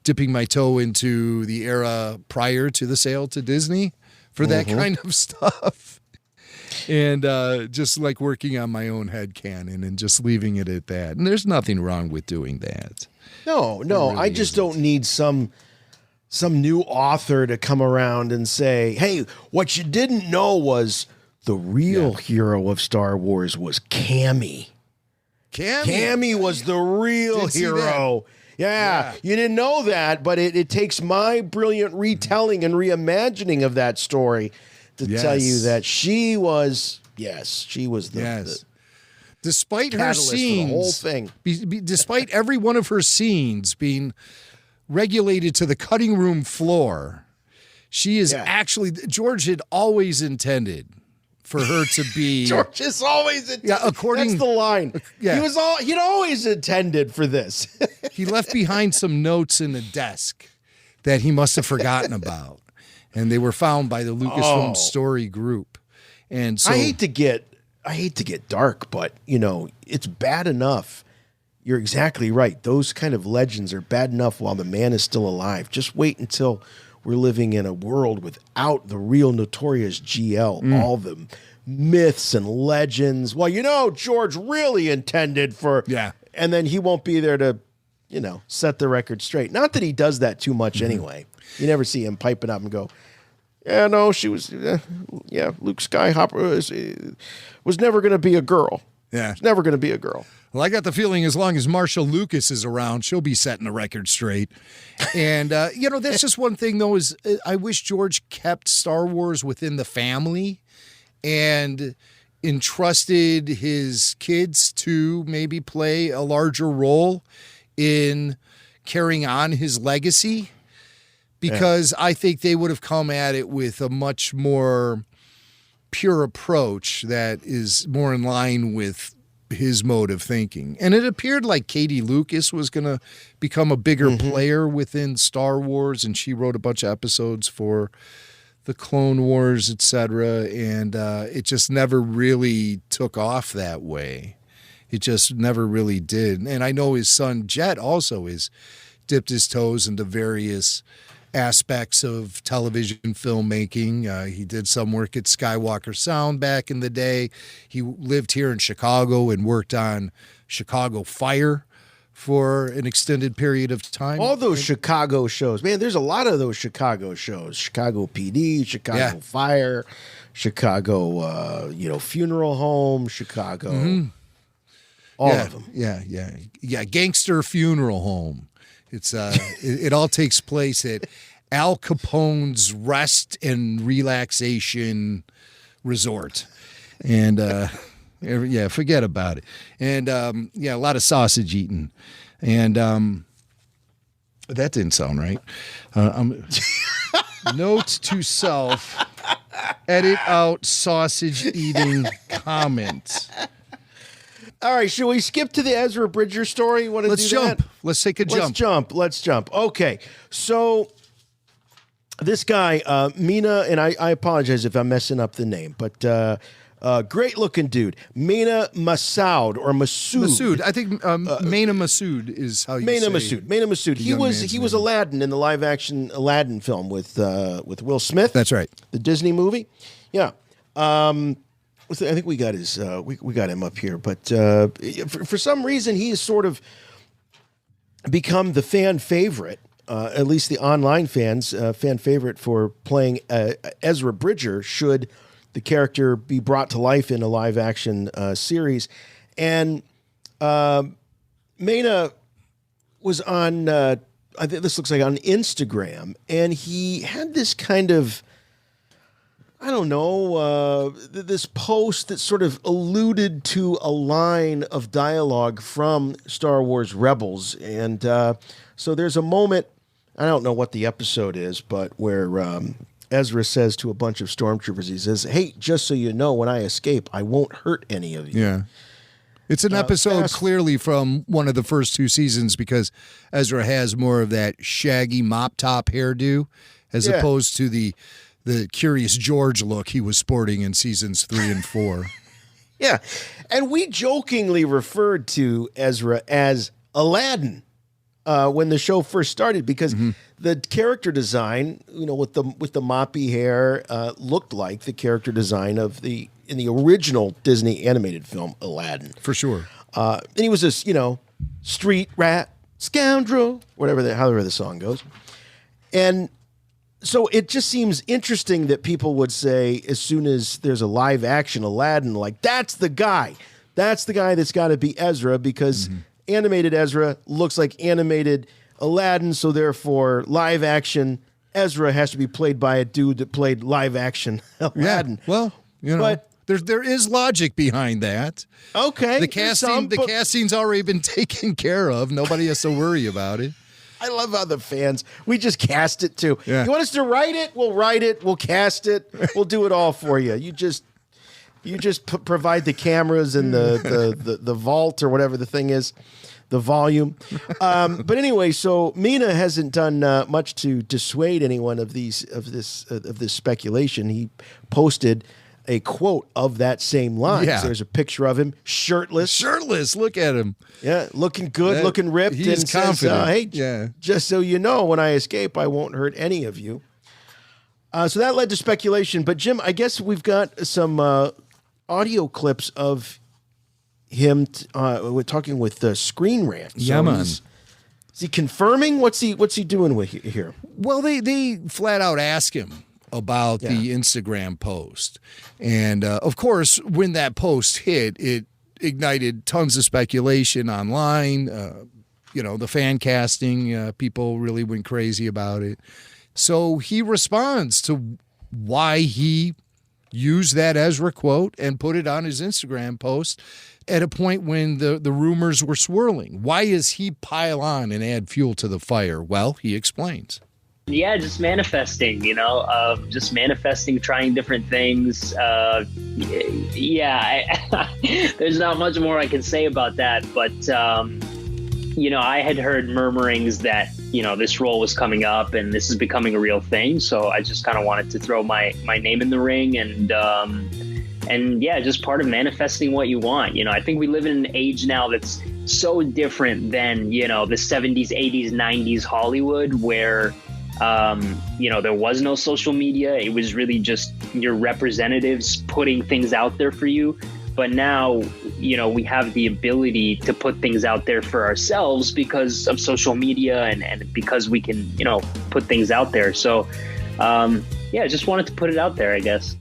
dipping my toe into the era prior to the sale to Disney for that kind of stuff. And just like working on my own headcanon and just leaving it at that. And there's nothing wrong with doing that. No, really I just don't need some new author to come around and say, hey, what you didn't know was the real hero of Star Wars was Cammy. Cammy was the real hero. Yeah, you didn't know that, but it takes my brilliant retelling and reimagining of that story to tell you that she was the despite her scenes, the whole thing. Despite every one of her scenes being regulated to the cutting room floor, she is actually, George had always intended for her to be. George is always intended. Yeah, that's the line. Yeah. He'd always intended for this. He left behind some notes in the desk that he must have forgotten about. And they were found by the Lucasfilm Story Group. And so I hate to get dark, but it's bad enough. You're exactly right. Those kind of legends are bad enough while the man is still alive. Just wait until we're living in a world without the real notorious GL, all the myths and legends. Well, George really intended for, and then he won't be there to, set the record straight. Not that he does that too much anyway. You never see him piping up and go, yeah, no, she was, Luke Skywalker was never going to be a girl. Yeah. It's never going to be a girl. Well, I got the feeling as long as Marshall Lucas is around, she'll be setting the record straight. And, that's just one thing, though, is I wish George kept Star Wars within the family and entrusted his kids to maybe play a larger role in carrying on his legacy. Because I think they would have come at it with a much more pure approach that is more in line with his mode of thinking. And it appeared like Katie Lucas was going to become a bigger player within Star Wars, and she wrote a bunch of episodes for the Clone Wars, etc. And it just never really took off that way. It just never really did. And I know his son Jet also has dipped his toes into various aspects of television filmmaking. He did some work at Skywalker Sound back in the day. He lived here in Chicago and worked on Chicago Fire for an extended period of time. All those Chicago shows, man, there's a lot of those Chicago shows. Chicago PD, Chicago Fire, Chicago, Funeral Home, Chicago. All of them. Yeah. Gangster Funeral Home. It's it all takes place at Al Capone's rest and relaxation resort. And forget about it. And a lot of sausage eating. And that didn't sound right. Note to self, edit out sausage eating comment. All right, should we skip to the Ezra Bridger story? Let's jump. Let's take a jump. Let's jump. Okay, so this guy, Mena, and I apologize if I'm messing up the name, but Great looking dude. Mena Massoud or Massoud. Massoud. I think Mena Massoud is how you Mena say Massoud. Mena Massoud. He was Aladdin in the live action Aladdin film with Will Smith. That's right. The Disney movie. Yeah. I think we got his we got him up here, but for some reason he has sort of become the fan favorite, at least the online fans fan favorite for playing Ezra Bridger should the character be brought to life in a live action series. And Mena was on I think this looks like on Instagram, and he had this kind of, I don't know, this post that sort of alluded to a line of dialogue from Star Wars Rebels. And so there's a moment, I don't know what the episode is, but where Ezra says to a bunch of stormtroopers, he says, "Hey, just so you know, when I escape, I won't hurt any of you." Yeah. It's an episode clearly from one of the first two seasons because Ezra has more of that shaggy mop top hairdo as opposed to the Curious George look he was sporting in seasons 3 and 4. Yeah. And we jokingly referred to Ezra as Aladdin when the show first started because the character design, with the moppy hair, looked like the character design of in the original Disney animated film Aladdin. For sure. And he was this, street rat, scoundrel, however the song goes. And so it just seems interesting that people would say, as soon as there's a live action Aladdin, like, that's the guy. That's the guy that's got to be Ezra, because animated Ezra looks like animated Aladdin. So therefore, live action Ezra has to be played by a dude that played live action Aladdin. Yeah, well, but there is logic behind that. Okay. The casting's already been taken care of. Nobody has to worry about it. I love how the fans, we just cast it too. Yeah. You want us to write it? We'll write it. We'll cast it. We'll do it all for you. You just provide the cameras and the vault or whatever the thing is, the volume. But anyway, so Mena hasn't done much to dissuade anyone of this speculation. He posted a quote of that same line. Yeah. So there's a picture of him shirtless. Look at him. Yeah, looking good, looking ripped. He's and confident. Says, hey, just so you know, when I escape, I won't hurt any of you. So that led to speculation. But Jim, I guess we've got some audio clips of him we're talking with Screen Rant. So yeah, man. Is he confirming? What's he doing with here? Well, they flat out ask him about the Instagram post. And, of course, when that post hit, it ignited tons of speculation online. The fan casting, people really went crazy about it. So he responds to why he used that Ezra quote and put it on his Instagram post at a point when the rumors were swirling. Why does he pile on and add fuel to the fire? Well, he explains. Yeah, just manifesting, just manifesting, trying different things. There's not much more I can say about that. But, I had heard murmurings that, this role was coming up and this is becoming a real thing. So I just kind of wanted to throw my name in the ring and just part of manifesting what you want. I think we live in an age now that's so different than, the 70s, 80s, 90s Hollywood where there was no social media. It was really just your representatives putting things out there for you. But now, we have the ability to put things out there for ourselves because of social media and because we can, put things out there. So, just wanted to put it out there, I guess.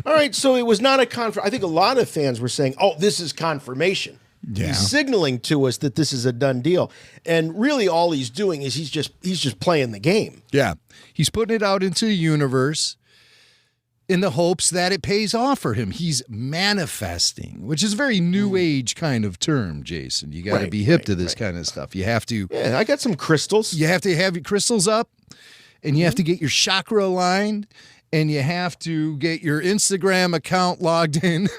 All right. So it was not a I think a lot of fans were saying, oh, this is confirmation. Yeah. He's signaling to us that this is a done deal. And really all he's doing is he's just playing the game. Yeah. He's putting it out into the universe in the hopes that it pays off for him. He's manifesting, which is a very new age kind of term, Jason. You got to be hip to this kind of stuff. You have to. Yeah, I got some crystals. You have to have your crystals up, and you have to get your chakra aligned, and you have to get your Instagram account logged in.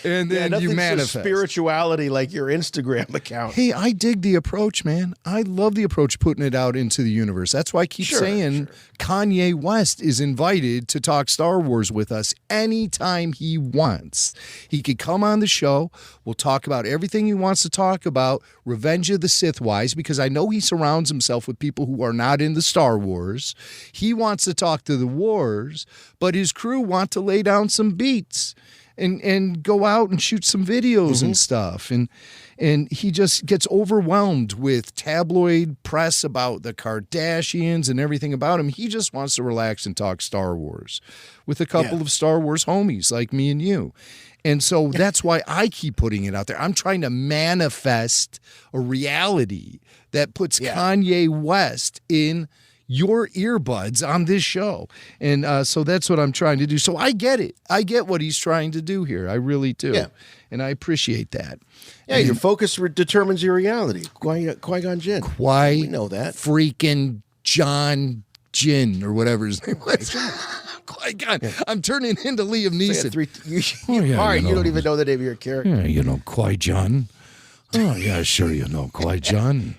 And then you nothing manifest. says spirituality like your Instagram account. Hey, I dig the approach, man. I love the approach, putting it out into the universe. That's why I keep saying Kanye West is invited to talk Star Wars with us anytime he wants. He could come on the show. We'll talk about everything he wants to talk about, Revenge of the Sith-wise, because I know he surrounds himself with people who are not into Star Wars. He wants to talk to the wars, but his crew want to lay down some beats and go out and shoot some videos and stuff. And he just gets overwhelmed with tabloid press about the Kardashians and everything about him. He just wants to relax and talk Star Wars with a couple of Star Wars homies like me and you. And so that's why I keep putting it out there. I'm trying to manifest a reality that puts Kanye West in your earbuds on this show. And so that's what I'm trying to do. So I get it. I get what he's trying to do here. I really do. Yeah. And I appreciate that. Yeah, and your focus determines your reality. Qui-Gon Jinn. We know that. Freaking John Jinn or whatever his name was. Qui-Gon. Yeah. I'm turning into Liam Neeson. All right, you don't even know the name of your character. Yeah, you know Qui-Gon. Oh, yeah, sure you know Qui-Gon.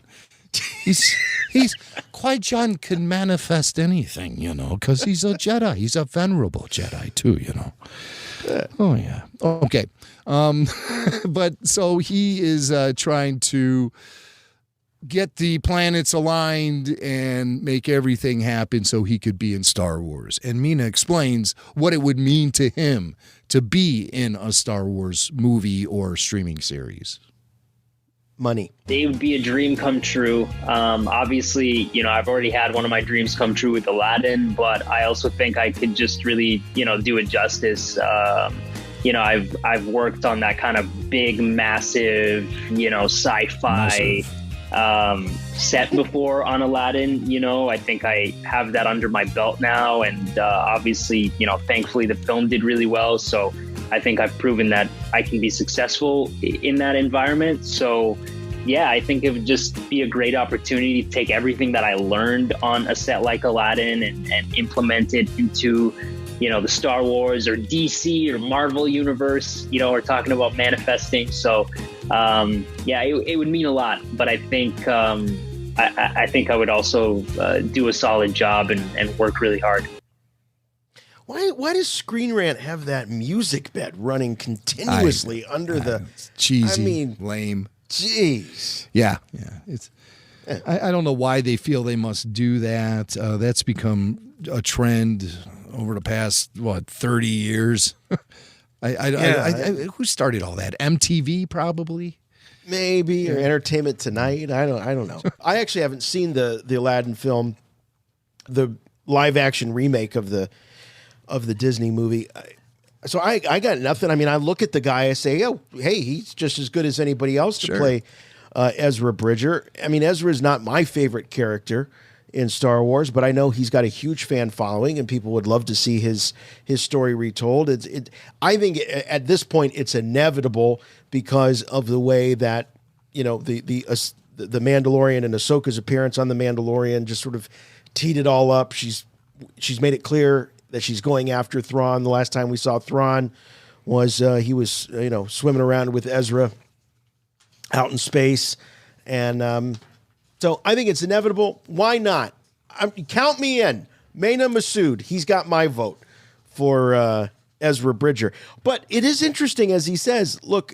He's Qui-Gon can manifest anything, because he's a Jedi. He's a venerable Jedi too, Oh yeah. Okay. But so he is trying to get the planets aligned and make everything happen so he could be in Star Wars. And Mena explains what it would mean to him to be in a Star Wars movie or streaming series. Money. It would be a dream come true. Obviously, I've already had one of my dreams come true with Aladdin, but I also think I could just really, do it justice. I've worked on that kind of big, massive, sci-fi set before on Aladdin. I think I have that under my belt now, and obviously, thankfully the film did really well. So I think I've proven that I can be successful in that environment. So, yeah, I think it would just be a great opportunity to take everything that I learned on a set like Aladdin and implement it into, the Star Wars or DC or Marvel universe. We're talking about manifesting. So, it would mean a lot. But I think I think I would also do a solid job and work really hard. Why does Screen Rant have that music bed running continuously under the cheesy, lame? Jeez. Yeah. It's. I don't know why they feel they must do that. That's become a trend over the past 30 years. Who started all that? MTV probably. Maybe or Entertainment Tonight. I don't know. I actually haven't seen the Aladdin film, the live action remake of the Disney movie. So I got nothing. I mean, I look at the guy, I say, oh, hey, he's just as good as anybody else to play Ezra Bridger. I mean, Ezra is not my favorite character in Star Wars, but I know he's got a huge fan following and people would love to see his story retold. I think at this point it's inevitable because of the way that, the Mandalorian and Ahsoka's appearance on The Mandalorian just sort of teed it all up. She's made it clear that she's going after Thrawn. The last time we saw Thrawn was he was swimming around with Ezra out in space, and so I think it's inevitable. Why not? Count me in. Mena Massoud. He's got my vote for Ezra Bridger. But it is interesting, as he says. Look,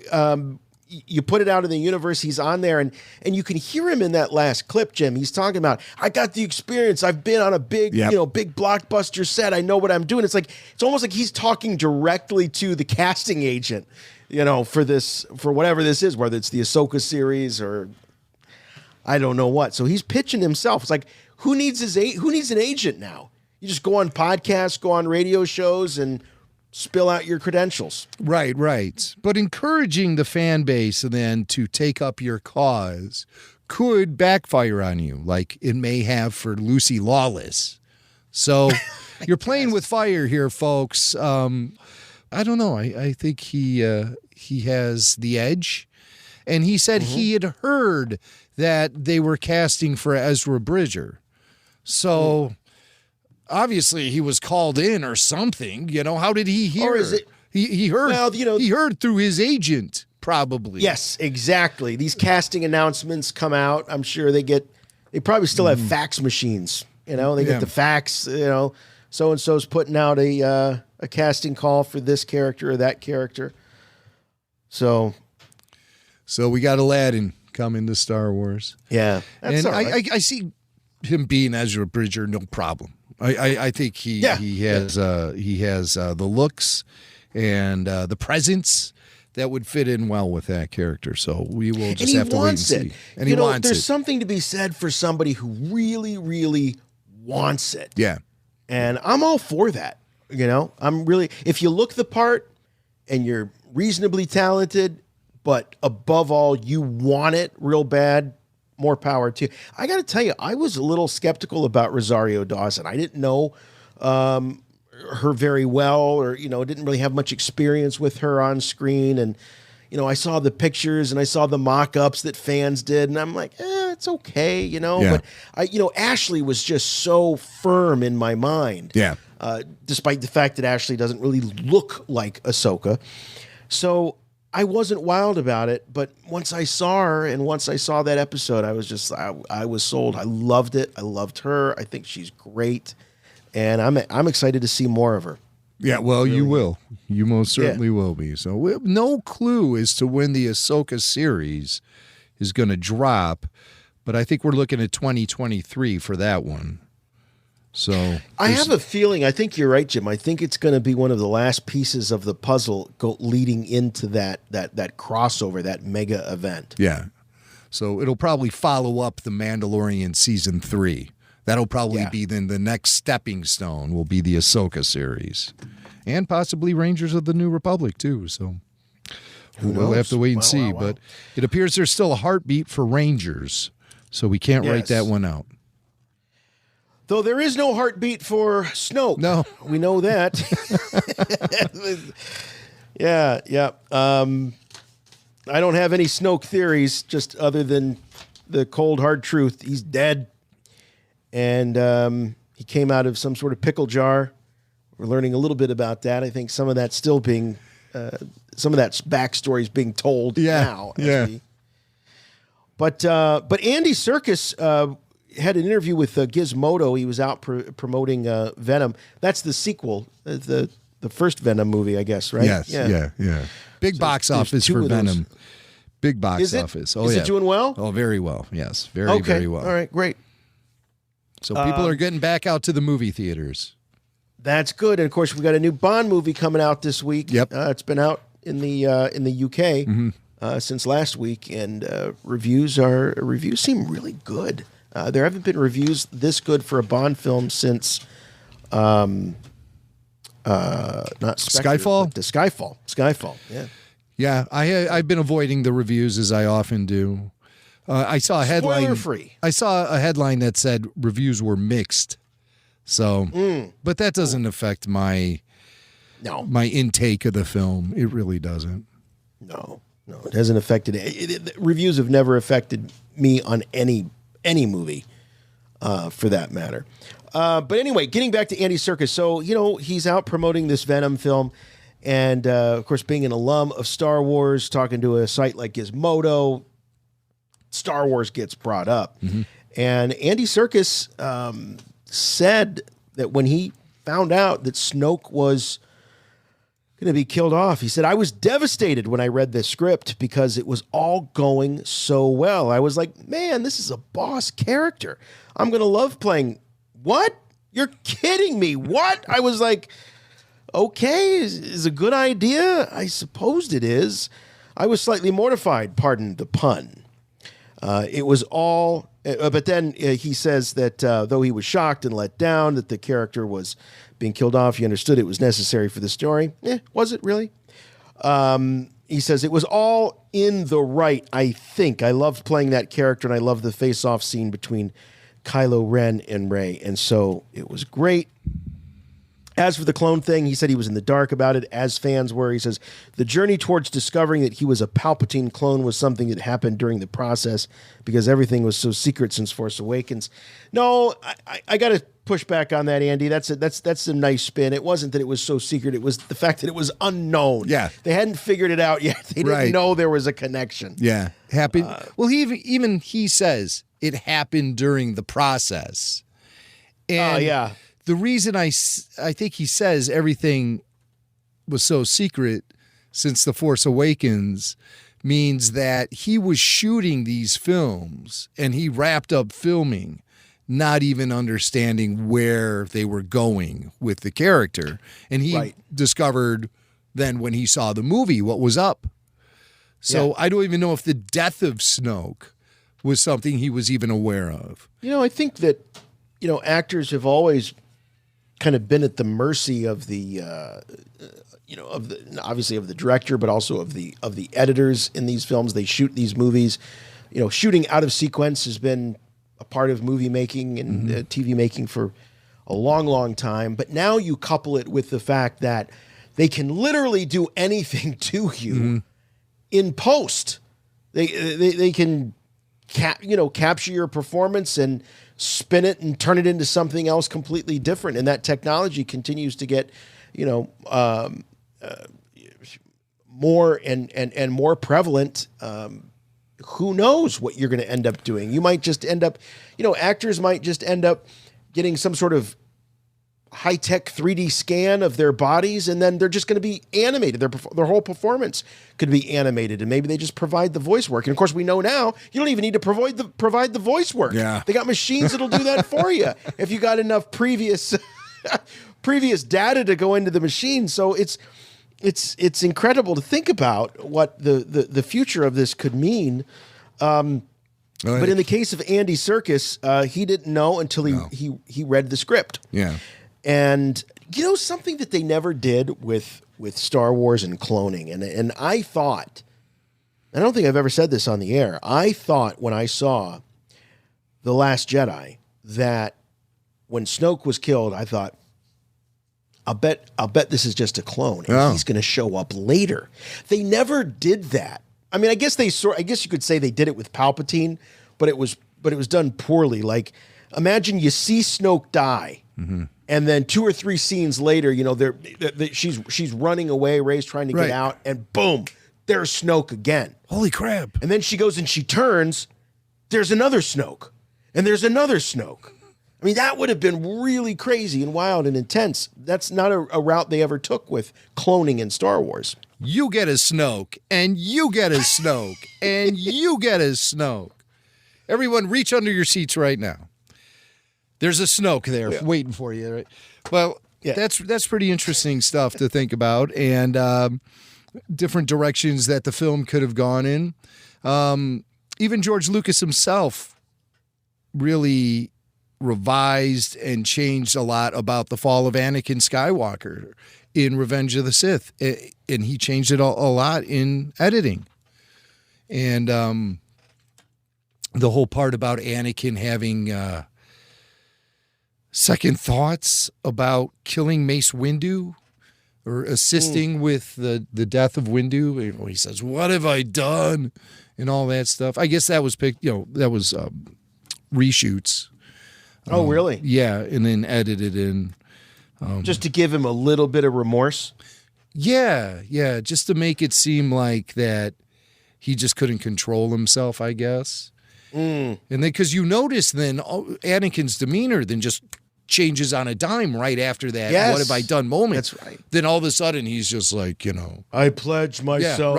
you put it out in the universe. He's on there, and you can hear him in that last clip, Jim. He's talking about, I got the experience. I've been on a big, big blockbuster set. I know what I'm doing. It's almost like he's talking directly to the casting agent, for whatever this is, whether it's the Ahsoka series or I don't know what. So he's pitching himself. It's like, who needs an agent now? You just go on podcasts, go on radio shows, and spill out your credentials. Right. But encouraging the fan base then to take up your cause could backfire on you, like it may have for Lucy Lawless. So you're playing with fire here, folks. I don't know. I think he has the edge. And he said he had heard that they were casting for Ezra Bridger. So obviously he was called in or something. How did he hear? Or is He heard. Well, he heard through his agent, probably. Yes, exactly. These casting announcements come out. I'm sure they probably still have fax machines. They get the fax. So and so's putting out a casting call for this character or that character. So we got Aladdin coming to Star Wars. Yeah, that's and all right. I see him being Ezra Bridger, no problem. I think he has the looks and the presence that would fit in well with that character. So we will just have to wait and see. And he wants it. There's something to be said for somebody who really, really wants it. Yeah. And I'm all for that. I'm really, if you look the part and you're reasonably talented, but above all, you want it real bad, more power to you. I got to tell you, I was a little skeptical about Rosario Dawson. I didn't know her very well, or didn't really have much experience with her on screen. And I saw the pictures and I saw the mock-ups that fans did, and I'm like, it's okay, Yeah. But Ashley was just so firm in my mind. Yeah. Despite the fact that Ashley doesn't really look like Ahsoka. So I wasn't wild about it, but once I saw her and once I saw that episode, I was I was sold. I loved it. I loved her. I think she's great. And I'm excited to see more of her. Yeah, well, you will. You most certainly will be. So we have no clue as to when the Ahsoka series is going to drop, but I think we're looking at 2023 for that one. So I have a feeling, I think you're right, Jim. I think it's going to be one of the last pieces of the puzzle leading into that crossover, that mega event. Yeah. So it'll probably follow up The Mandalorian Season 3. That'll probably be then the next stepping stone will be the Ahsoka series. And possibly Rangers of the New Republic, too. So we'll have to wait and see. Wow. But it appears there's still a heartbeat for Rangers. So we can't write that one out. Though there is no heartbeat for Snoke. No. We know that. Yeah. I don't have any Snoke theories, just other than the cold, hard truth. He's dead. And he came out of some sort of pickle jar. We're learning a little bit about that. I think some of that's still being, some of that backstory is being told now. But Andy Serkis had an interview with Gizmodo. He was out promoting Venom. That's the sequel, the first Venom movie, I guess, right? Yes, yeah. Big box office for Venom. Big box office. Oh, is it doing well? Oh, very well. Yes, very well. All right, great. So people are getting back out to the movie theaters. That's good. And of course, we got a new Bond movie coming out this week. Yep. It's been out in the UK since last week, and reviews seem really good. There haven't been reviews this good for a Bond film since not Spectre, Skyfall? the Skyfall. Yeah, I've been avoiding the reviews as I often do. I saw a headline. Spoiler-free. I saw a headline that said reviews were mixed. So, but that doesn't affect my intake of the film. It really doesn't. No, it hasn't affected it. Reviews have never affected me on any movie, for that matter. But anyway, getting back to Andy Serkis. So, he's out promoting this Venom film. And, of course, being an alum of Star Wars, talking to a site like Gizmodo, Star Wars gets brought up. And Andy Serkis said that when he found out that Snoke was going to be killed off, he said, I was devastated when I read this script because it was all going so well. I was like, man, this is a boss character. I'm going to love playing. What? You're kidding me. What? I was like, okay, is a good idea. I supposed it is. I was slightly mortified, pardon the pun. It was all, but then he says that though he was shocked and let down that the character was being killed off, he understood it was necessary for the story. Was it really? He says it was all in the right, I think. I loved playing that character, and I loved the face-off scene between Kylo Ren and Rey, and so it was great. As for the clone thing, he said he was in the dark about it, as fans were. He says, the journey towards discovering that he was a Palpatine clone was something that happened during the process because everything was so secret since Force Awakens. No, I got to push back on that, Andy. That's a nice spin. It wasn't that it was so secret. It was the fact that it was unknown. Yeah. They hadn't figured it out yet. They didn't know there was a connection. Yeah. Happened. Well, he says it happened during the process. And yeah. The reason I think he says everything was so secret since The Force Awakens means that he was shooting these films and he wrapped up filming not even understanding where they were going with the character. And he discovered then when he saw the movie what was up. So I don't even know if the death of Snoke was something he was even aware of. I think that, actors have always kind of been at the mercy of the, obviously of the director, but also of the editors in these films. They shoot these movies. Shooting out of sequence has been a part of movie making and TV making for a long, long time. But now you couple it with the fact that they can literally do anything to you in post. They can capture your performance and spin it and turn it into something else completely different. And that technology continues to get, more and more prevalent. Who knows what you're going to end up doing? You might just end up, actors might just end up getting some sort of high-tech 3D scan of their bodies, and then they're just going to be animated. Their whole performance could be animated, and maybe they just provide the voice work. And of course, we know now you don't even need to provide the voice work. Yeah. They got machines that'll do that for you if you got enough previous data to go into the machine. So it's incredible to think about what the future of this could mean. But in the case of Andy Serkis, he didn't know until he read the script. Yeah. And something that they never did with Star Wars and cloning, and I thought, I don't think I've ever said this on the air, I thought when I saw The Last Jedi that when Snoke was killed, I thought, I'll bet this is just a clone, and he's going to show up later. They never did that. I mean, I guess you could say they did it with Palpatine, but it was done poorly. Like, imagine you see Snoke die, and then 2 or 3 scenes later, she's running away, Rey's trying to get out, and boom, there's Snoke again. Holy crap! And then she goes and she turns. There's another Snoke, and there's another Snoke. I mean, that would have been really crazy and wild and intense. That's not a route they ever took with cloning in Star Wars. You get a Snoke, and you get a Snoke, and you get a Snoke. Everyone, reach under your seats right now. There's a Snoke there waiting for you. Right? Well, that's pretty interesting stuff to think about, and different directions that the film could have gone in. Even George Lucas himself really revised and changed a lot about the fall of Anakin Skywalker in Revenge of the Sith, and he changed it a lot in editing. And the whole part about Anakin having second thoughts about killing Mace Windu or assisting with the death of Windu. He says, "What have I done?" and all that stuff. I guess that was reshoots. Oh, really? Yeah, and then edited in. Just to give him a little bit of remorse? Yeah, just to make it seem like that he just couldn't control himself, I guess. And then, because you notice then Anakin's demeanor then just changes on a dime right after that. Yes. What have I done moment? That's right. Then all of a sudden he's just like, I pledge myself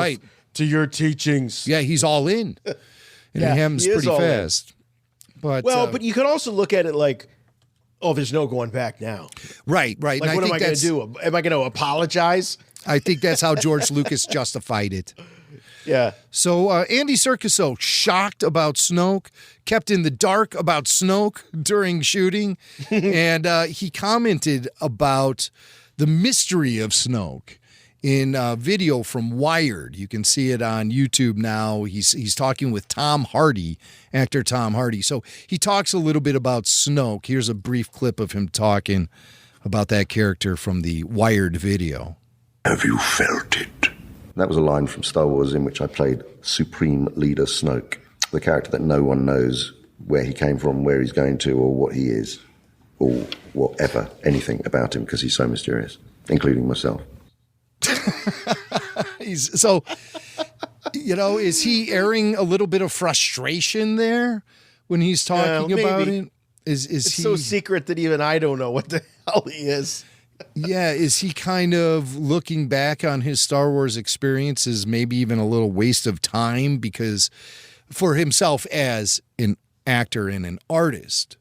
to your teachings. Yeah, he's all in. And it happens pretty fast. But you could also look at it like, there's no going back now. Right. Like, and what am I going to do? Am I going to apologize? I think that's how George Lucas justified it. Yeah. So Andy Serkis, shocked about Snoke, kept in the dark about Snoke during shooting, and he commented about the mystery of Snoke in a video from Wired. You can see it on YouTube now. He's talking with Tom Hardy, actor Tom Hardy. So he talks a little bit about Snoke. Here's a brief clip of him talking about that character from the Wired video. Have you felt it? That was a line from Star Wars in which I played Supreme Leader Snoke, the character that no one knows where he came from, where he's going to, or what he is, or whatever, anything about him, because he's so mysterious, including myself. So, is he airing a little bit of frustration there when he's talking about it? It's he so secret that even I don't know what the hell he is? Yeah, is he kind of looking back on his Star Wars experience as maybe even a little waste of time, because for himself as an actor and an artist,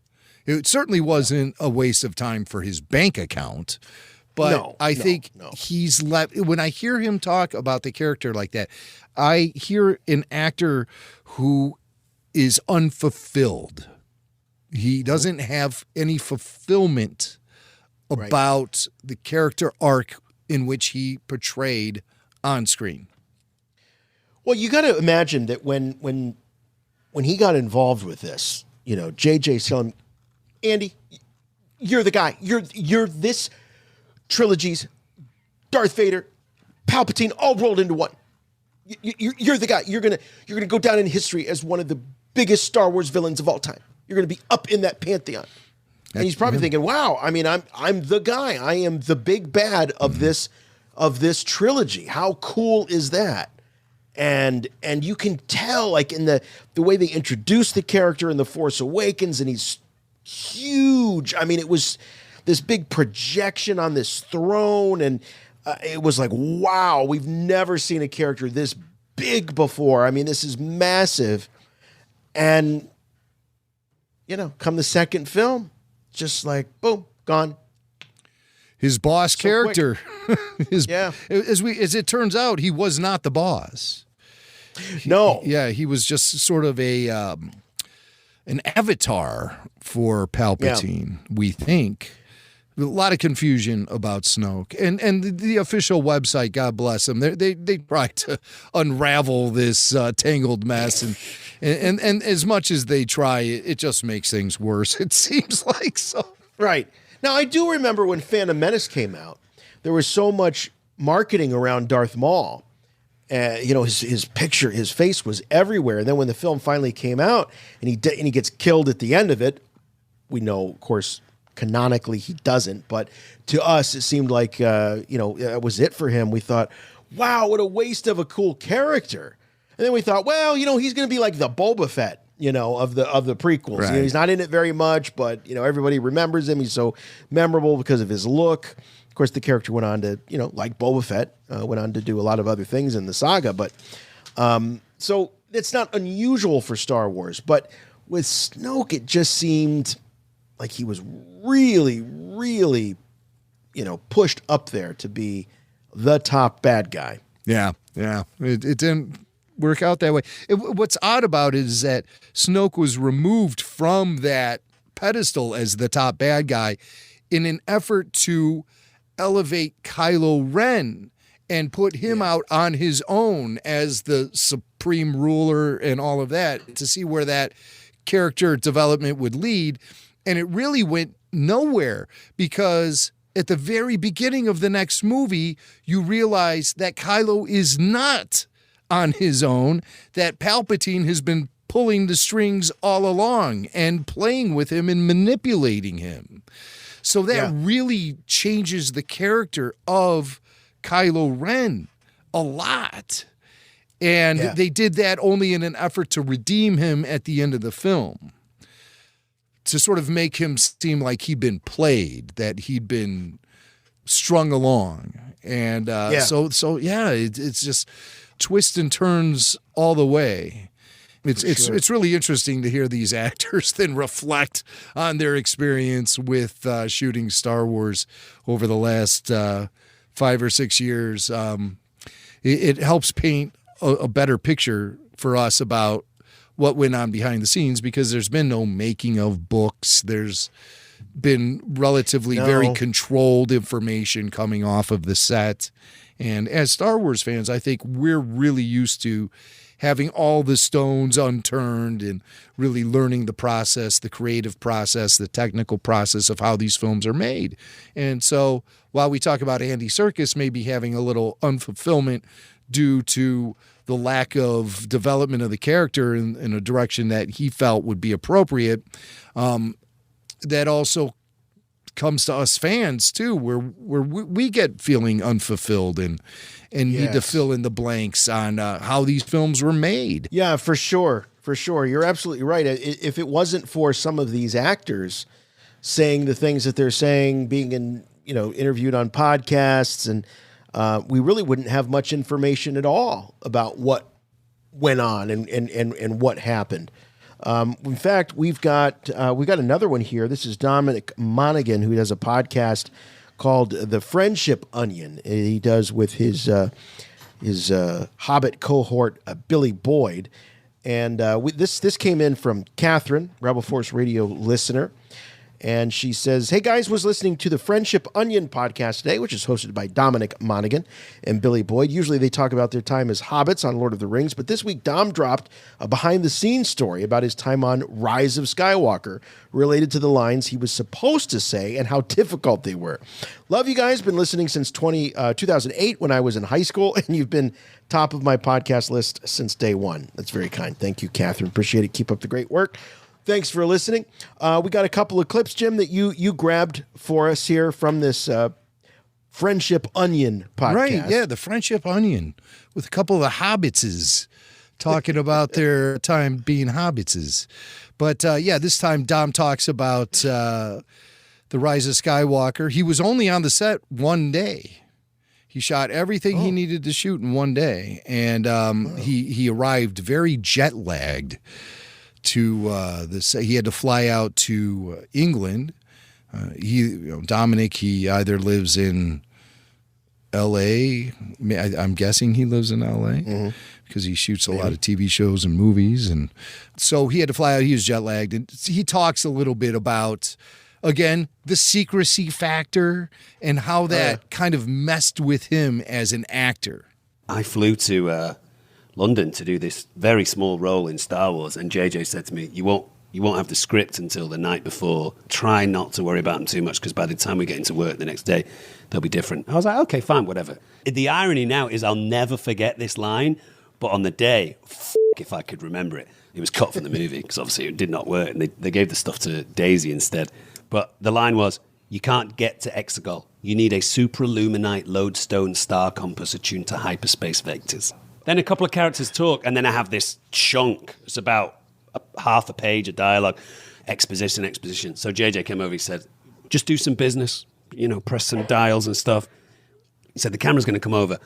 it certainly wasn't a waste of time for his bank account. But I think he's left. When I hear him talk about the character like that, I hear an actor who is unfulfilled. He doesn't have any fulfillment about the character arc in which he portrayed on screen. Well, you got to imagine that when he got involved with this, JJ's telling him, Andy, you're the guy. You're this trilogy's Darth Vader, Palpatine, all rolled into one. You're the guy. You're gonna go down in history as one of the biggest Star Wars villains of all time. You're gonna be up in that pantheon. And he's probably thinking, "Wow, I mean, I'm the guy. I am the big bad of this trilogy. How cool is that?" And you can tell, like, in the way they introduced the character in The Force Awakens, and he's huge. I mean, it was this big projection on this throne, and it was like, wow, we've never seen a character this big before. I mean, this is massive. And, come the second film, just like, boom, gone. His boss character. Yeah. As it turns out, he was not the boss. No. He was just sort of an avatar for Palpatine, we think. A lot of confusion about Snoke, and the official website, God bless them, they try to unravel this tangled mess, and as much as they try, it just makes things worse. It seems like so. Right. Now, I do remember when Phantom Menace came out, there was so much marketing around Darth Maul. His picture, his face was everywhere. And then when the film finally came out, and he gets killed at the end of it, we know, of course, canonically he doesn't, but to us it seemed like that was it for him. We thought, wow, what a waste of a cool character. And then we thought, well, he's going to be like the Boba Fett, of the prequels. Right. He's not in it very much, but everybody remembers him. He's so memorable because of his look. Of course, the character went on to, like Boba Fett, went on to do a lot of other things in the saga. But so it's not unusual for Star Wars. But with Snoke, it just seemed like he was really, really, pushed up there to be the top bad guy. Yeah. It didn't work out that way. What's odd about it is that Snoke was removed from that pedestal as the top bad guy in an effort to elevate Kylo Ren and put him out on his own as the supreme ruler and all of that, to see where that character development would lead. And it really went nowhere, because at the very beginning of the next movie, you realize that Kylo is not on his own, that Palpatine has been pulling the strings all along and playing with him and manipulating him. So that really changes the character of Kylo Ren a lot. And they did that only in an effort to redeem him at the end of the film, to sort of make him seem like he'd been played, that he'd been strung along. And it's just twists and turns all the way. It's really interesting to hear these actors then reflect on their experience with shooting Star Wars over the last 5 or 6 years. It helps paint a better picture for us about what went on behind the scenes, because there's been no making of books. There's been relatively very controlled information coming off of the set. And as Star Wars fans, I think we're really used to having all the stones unturned and really learning the process, the creative process, the technical process of how these films are made. And so while we talk about Andy Serkis maybe having a little unfulfillment due to the lack of development of the character in a direction that he felt would be appropriate, that also comes to us fans too, where we get feeling unfulfilled and need to fill in the blanks on how these films were made. Yeah, for sure. For sure. You're absolutely right. If it wasn't for some of these actors saying the things that they're saying, being interviewed on podcasts, and we really wouldn't have much information at all about what went on and what happened. In fact, we've got another one here. This is Dominic Monaghan, who does a podcast called The Friendship Onion. He does with his Hobbit cohort, Billy Boyd. And this came in from Catherine, Rebel Force Radio listener. And she says, "Hey guys, was listening to the Friendship Onion podcast today, which is hosted by Dominic Monaghan and Billy Boyd. Usually they talk about their time as hobbits on Lord of the Rings, but this week Dom dropped a behind-the-scenes story about his time on Rise of Skywalker, related to the lines he was supposed to say and how difficult they were. Love you guys. Been listening since 2008 when I was in high school, and you've been top of my podcast list since day one." That's very kind. Thank you, Catherine. Appreciate it. Keep up the great work. Thanks for listening. We got a couple of clips, Jim, that you grabbed for us here from this Friendship Onion podcast. Right, yeah, the Friendship Onion with a couple of the hobbitses talking about their time being hobbitses. But this time Dom talks about the Rise of Skywalker. He was only on the set one day. He shot everything he needed to shoot in one day, and he arrived very jet-lagged to he had to fly out to England. Dominic, he either lives in L.A. I'm guessing he lives in L.A. Because he shoots a lot of TV shows and movies, and so he had to fly out. He was jet lagged, and he talks a little bit about, again, the secrecy factor and how that kind of messed with him as an actor. I flew to London to do this very small role in Star Wars, and JJ said to me, you won't have the script until the night before. Try not to worry about them too much, because by the time we get into work the next day, they'll be different. I was like, okay, fine, whatever. The irony now is I'll never forget this line, but on the day, if I could remember it. It was cut from the movie, because obviously it did not work, and they gave the stuff to Daisy instead. But the line was, "You can't get to Exegol. You need a supraluminite lodestone star compass attuned to hyperspace vectors." Then a couple of characters talk, and then I have this chunk. It's about half a page of dialogue, exposition. So JJ came over, he said, "Just do some business, press some dials and stuff." He said, "The camera's going to come over.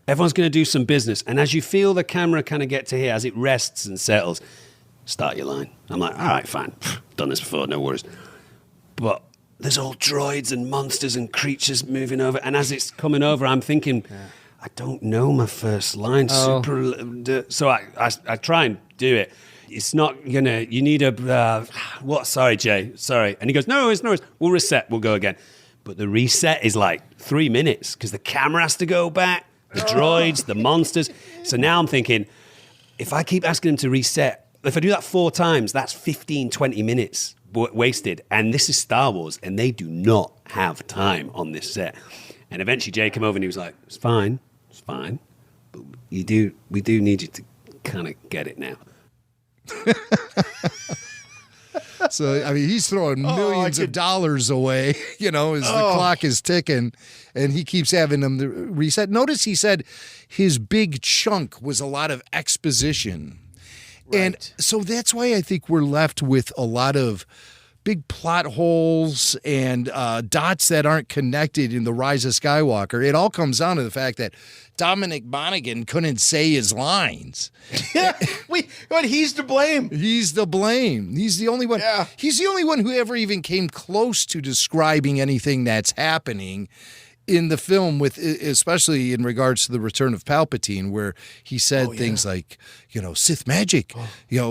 Everyone's going to do some business. And as you feel the camera kind of get to here, as it rests and settles, start your line." I'm like, all right, fine. Done this before, no worries. But there's all droids and monsters and creatures moving over. And as it's coming over, I'm thinking, I don't know my first line. So I try and do it. It's not gonna, you need a, what? Sorry, Jay, sorry. And he goes, no worries. We'll reset, we'll go again. But the reset is like 3 minutes, because the camera has to go back, the droids, the monsters. So now I'm thinking, if I keep asking him to reset, if I do that 4 times, that's 15, 20 minutes wasted. And this is Star Wars, and they do not have time on this set. And eventually Jay came over and he was like, it's fine, but we do need you to kind of get it now. So, I mean, he's throwing millions of dollars away, as the clock is ticking, and he keeps having them to reset. Notice he said his big chunk was a lot of exposition. Right. And so that's why I think we're left with a lot of big plot holes and dots that aren't connected in The Rise of Skywalker. It all comes down to the fact that Dominic Monaghan couldn't say his lines. But he's to blame. He's the blame. He's the only one. Yeah. He's the only one who ever even came close to describing anything that's happening in the film, with especially in regards to the return of Palpatine, where he said things like, Sith magic,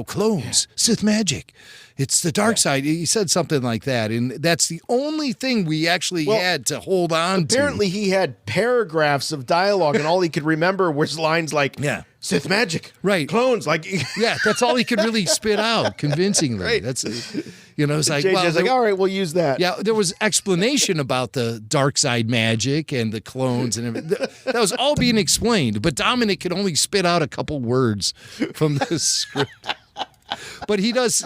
clones, Sith magic. It's the dark side. He said something like that, and that's the only thing we actually had to hold on to. Apparently, he had paragraphs of dialogue, and all he could remember was lines like, Sith magic, right? Clones, like, that's all he could really spit out convincingly. Right. That's, it's like, JJ's like, all right, we'll use that. Yeah, there was explanation about the dark side magic and the clones and everything. That was all being explained, but Dominic could only spit out a couple words from the script. But he does,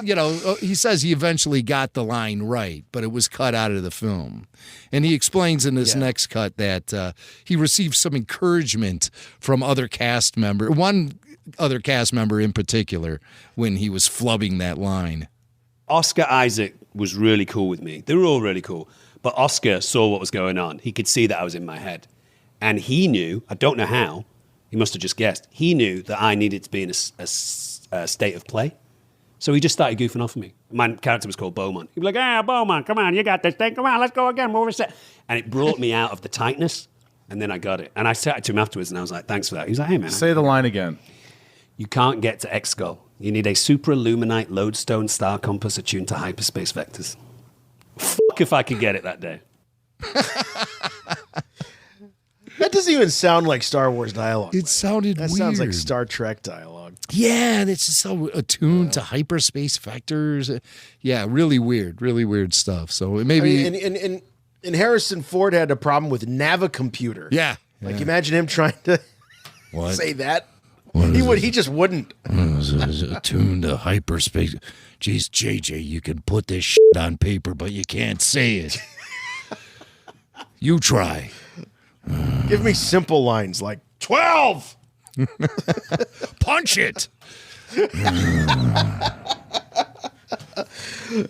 he says he eventually got the line right, but it was cut out of the film. And he explains in this next cut that he received some encouragement from other cast members, one other cast member in particular, when he was flubbing that line. Oscar Isaac was really cool with me. They were all really cool. But Oscar saw what was going on. He could see that I was in my head. And he knew, I don't know how, he must have just guessed, he knew that I needed to be in a state of play. So he just started goofing off of me. My character was called Beaumont. He'd be like, Beaumont, come on, you got this thing. Come on, let's go again. Move a set. And it brought me out of the tightness, and then I got it. And I sat to him afterwards, and I was like, thanks for that. He was like, hey, man. Say the line again. You can't get to Exgol. You need a supra-luminite lodestone star compass attuned to hyperspace vectors. Fuck if I could get it that day. That doesn't even sound like Star Wars dialogue. It sounded weird. That sounds like Star Trek dialogue. Yeah, it's just so attuned to hyperspace vectors. Yeah, really weird stuff. So maybe... And Harrison Ford had a problem with Navicomputer. Yeah. Like, imagine him trying to say that. He just wouldn't. Attuned to hyperspace. Jeez, JJ, you can put this shit on paper, but you can't say it. You try. Give me simple lines like 12. Punch it.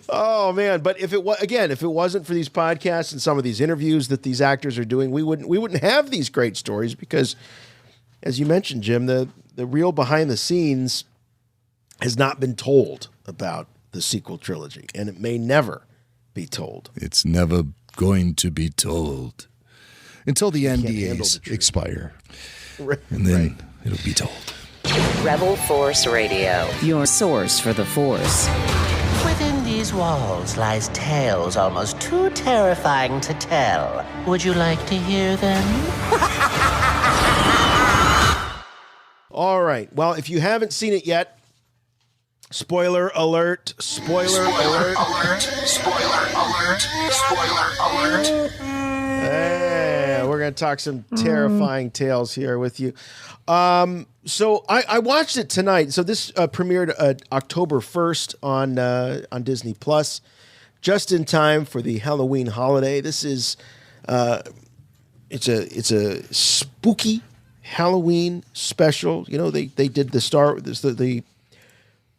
Oh man! But if it wasn't for these podcasts and some of these interviews that these actors are doing, we wouldn't have these great stories because, as you mentioned, Jim, the real behind the scenes has not been told about the sequel trilogy, and it may never be told. It's never going to be told. Until the NDAs expire. Right. And then it'll be told. Rebel Force Radio, your source for the Force. Within these walls lies tales almost too terrifying to tell. Would you like to hear them? All right. Well, if you haven't seen it yet, spoiler alert, spoiler alert. Spoiler alert, spoiler alert. Hey, we're going to talk some terrifying tales here with you. So I watched it tonight. So this premiered October 1st on Disney Plus, just in time for the Halloween holiday. This is it's a spooky Halloween special. You know, they did the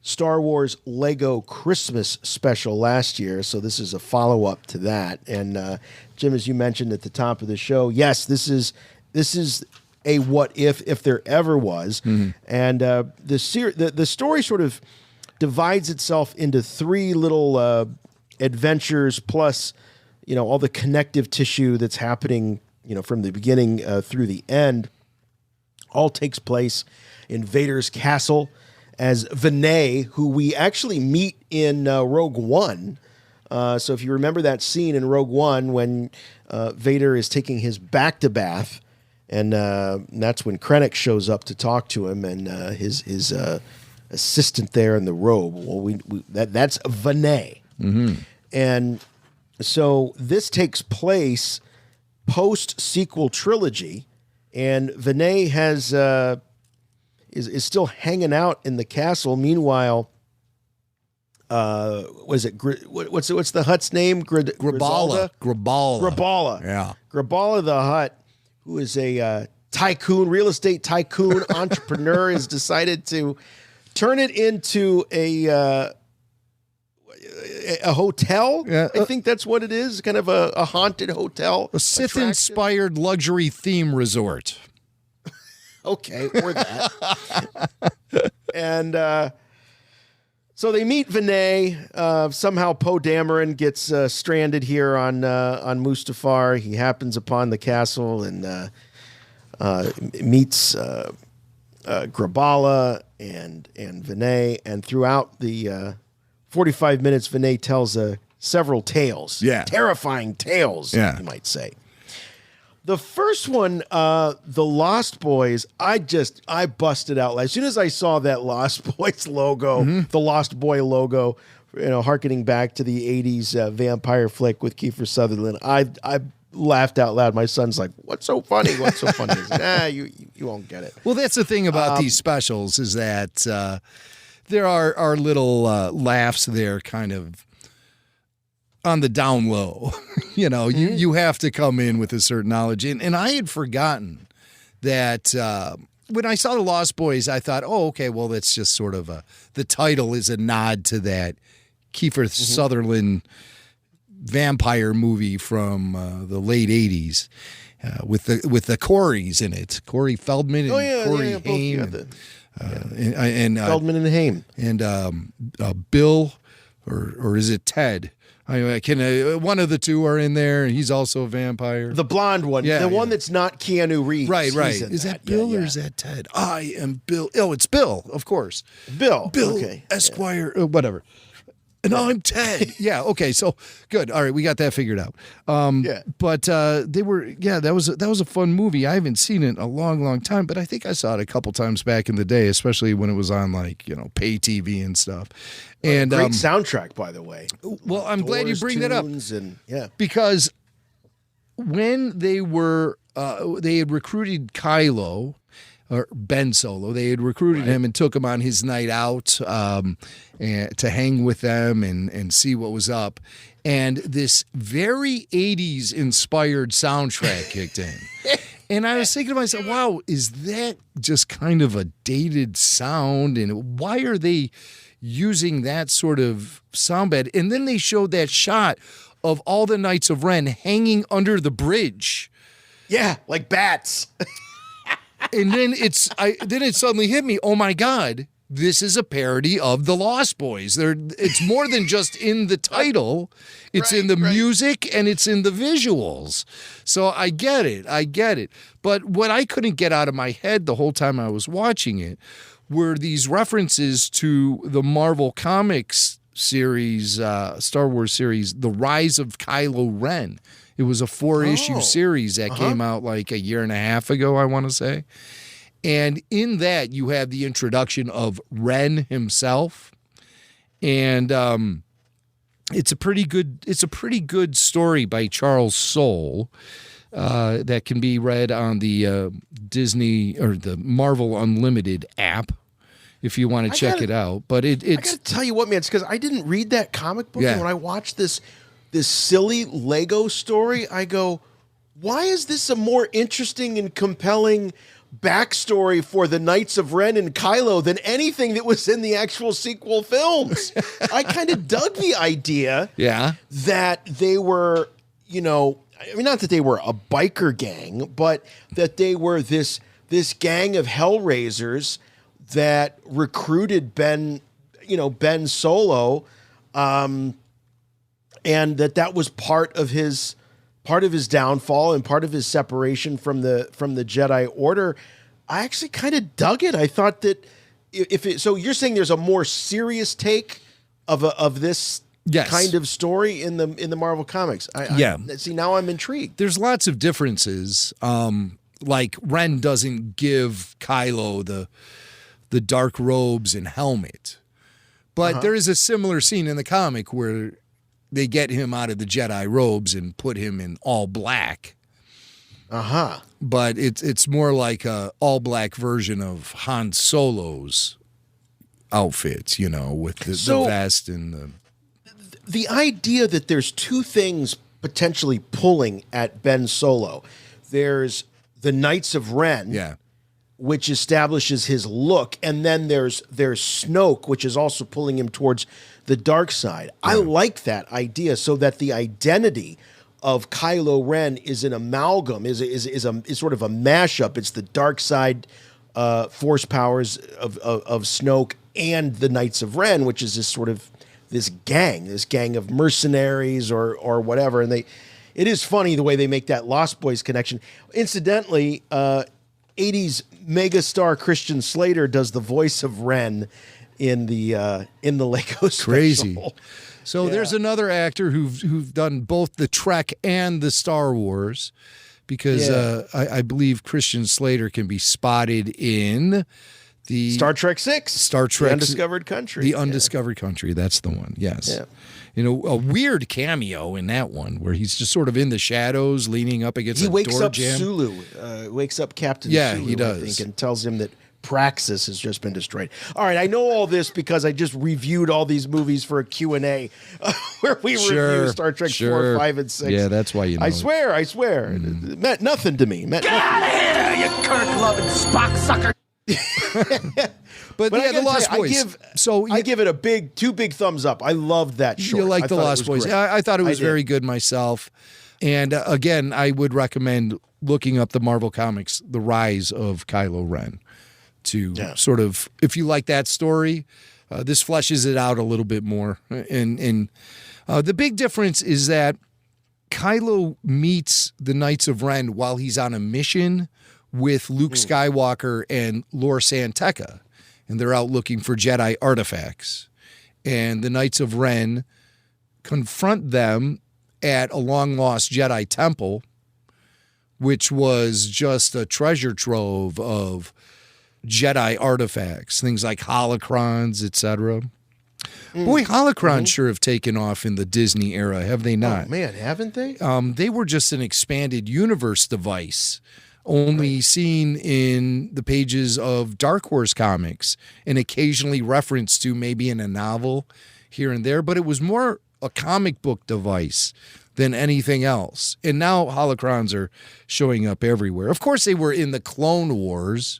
Star Wars Lego Christmas special last year, so this is a follow-up to that. And Jim, as you mentioned at the top of the show, yes, this is a what if there ever was. Mm-hmm. And the story sort of divides itself into three little adventures, plus all the connective tissue that's happening from the beginning through the end. All takes place in Vader's castle as Venom, who we actually meet in Rogue One. So if you remember that scene in Rogue One when Vader is taking his back-to-bath, and that's when Krennic shows up to talk to him, and his assistant there in the robe. Well, that's Venom. Mm-hmm. And so this takes place post-sequel trilogy, and Venom has... is still hanging out in the castle. Meanwhile, what's the Hutt's name? Graballa. Yeah. Graballa the Hutt, who is a tycoon, real estate tycoon, entrepreneur, has decided to turn it into a hotel. Yeah, I think that's what it is, kind of a haunted hotel. A Sith-inspired luxury theme resort. So So they meet Vinay. Somehow Poe Dameron gets stranded here on Mustafar. He happens upon the castle and meets Grabala and Vinay. And throughout the 45 minutes, Vinay tells several tales. Yeah. Terrifying tales, Yeah. you might say. The first one, The Lost Boys, I busted out. As soon as I saw that Lost Boys logo, the Lost Boy logo, harkening back to the 80s vampire flick with Kiefer Sutherland, I laughed out loud. My son's like, "What's so funny? What's so funny?" I said, you won't get it. Well, that's the thing about these specials is that there are little laughs there kind of on the down low. You have to come in with a certain knowledge. And I had forgotten that when I saw The Lost Boys, I thought, oh, okay, well, that's just sort of the title is a nod to that Kiefer Sutherland vampire movie from the late 80s with the Coreys in it. Corey Feldman and Corey Haim. And Feldman and Haim. And Bill, or is it Ted? I can. One of the two are in there, and he's also a vampire. The blonde one, one that's not Keanu Reeves. Right. Is that Bill or is that Ted? I am Bill. Oh, it's Bill, of course. Bill, okay. Esquire, whatever. And I'm Ted. Yeah. Okay. So good. All right, we got that figured out. But they were. Yeah, that was a fun movie. I haven't seen it in a long, long time, but I think I saw it a couple times back in the day, especially when it was on pay TV and stuff. And great soundtrack, by the way. Well, I'm glad you bring that up. And, because when they had recruited Kylo, or Ben Solo, they had recruited him and took him on his night out and to hang with them and see what was up. And this very 80s inspired soundtrack kicked in. And I was thinking to myself, wow, is that just kind of a dated sound? And why are they using that sort of sound bed? And then they showed that shot of all the Knights of Ren hanging under the bridge. Yeah, like bats. And then it suddenly hit me, oh my God, this is a parody of The Lost Boys. It's more than just in the title. It's in the music and it's in the visuals. So I get it. But what I couldn't get out of my head the whole time I was watching it were these references to the Marvel Comics series, Star Wars series, The Rise of Kylo Ren. It was a 4-issue series that came out like a year and a half ago, I want to say. And in that, you have the introduction of Ren himself. And it's a pretty good story by Charles Soule that can be read on the Disney or the Marvel Unlimited app if you want to check it out. But I got to tell you what, man, it's because I didn't read that comic book. And when I watched this silly Lego story, I go, why is this a more interesting and compelling backstory for the Knights of Ren and Kylo than anything that was in the actual sequel films? I kind of dug the idea that they were, not that they were a biker gang, but that they were this gang of Hellraisers that recruited Ben Solo, and that was part of his downfall and part of his separation from the Jedi Order. I actually kind of dug it. I thought that so you're saying there's a more serious take of this kind of story in the Marvel Comics. See, now I'm intrigued. There's lots of differences. Like Ren doesn't give Kylo the dark robes and helmet, but there is a similar scene in the comic where they get him out of the Jedi robes and put him in all black. But it's more like a all black version of Han Solo's outfit, with the vest and the idea that there's two things potentially pulling at Ben Solo. There's the Knights of Ren, which establishes his look, and then there's Snoke, which is also pulling him towards the dark side. I like that idea, so that the identity of Kylo Ren is an amalgam, is sort of a mashup. It's the dark side force powers of Snoke and the Knights of Ren, which is this gang of mercenaries or whatever. And it is funny the way they make that Lost Boys connection. Incidentally, 80s megastar Christian Slater does the voice of Ren in the Lego special. Crazy. So there's another actor who've done both the Trek and the Star Wars, because I believe Christian Slater can be spotted in the Star Trek VI, The Undiscovered Country. The Undiscovered Country, that's the one, yes. Yeah. A weird cameo in that one where he's just sort of in the shadows leaning up against a door jam. He wakes up Sulu, wakes up Captain Sulu, he does. I think, and tells him that Praxis has just been destroyed. All right, I know all this because I just reviewed all these movies for a Q&A where we review Star Trek 4, 5, and 6. Yeah, that's why you know. I swear. It meant nothing to me. Get out of here, you Kirk-loving Spock sucker! But yeah, the Lost Boys. I give it two big thumbs up. I loved that short. You like the Lost Boys? I thought it was very good myself. And again, I would recommend looking up the Marvel Comics, The Rise of Kylo Ren, to sort of, if you like that story, this fleshes it out a little bit more. And the big difference is that Kylo meets the Knights of Ren while he's on a mission with Luke Skywalker and Lor San Tekka, and they're out looking for Jedi artifacts. And the Knights of Ren confront them at a long-lost Jedi temple, which was just a treasure trove of Jedi artifacts, things like holocrons, etc. Boy, holocrons sure have taken off in the Disney era, have they not? Oh, man, haven't they? They were just an expanded universe device, only seen in the pages of Dark Horse comics and occasionally referenced to maybe in a novel here and there, but it was more a comic book device than anything else. And now holocrons are showing up everywhere. Of course, they were in the Clone Wars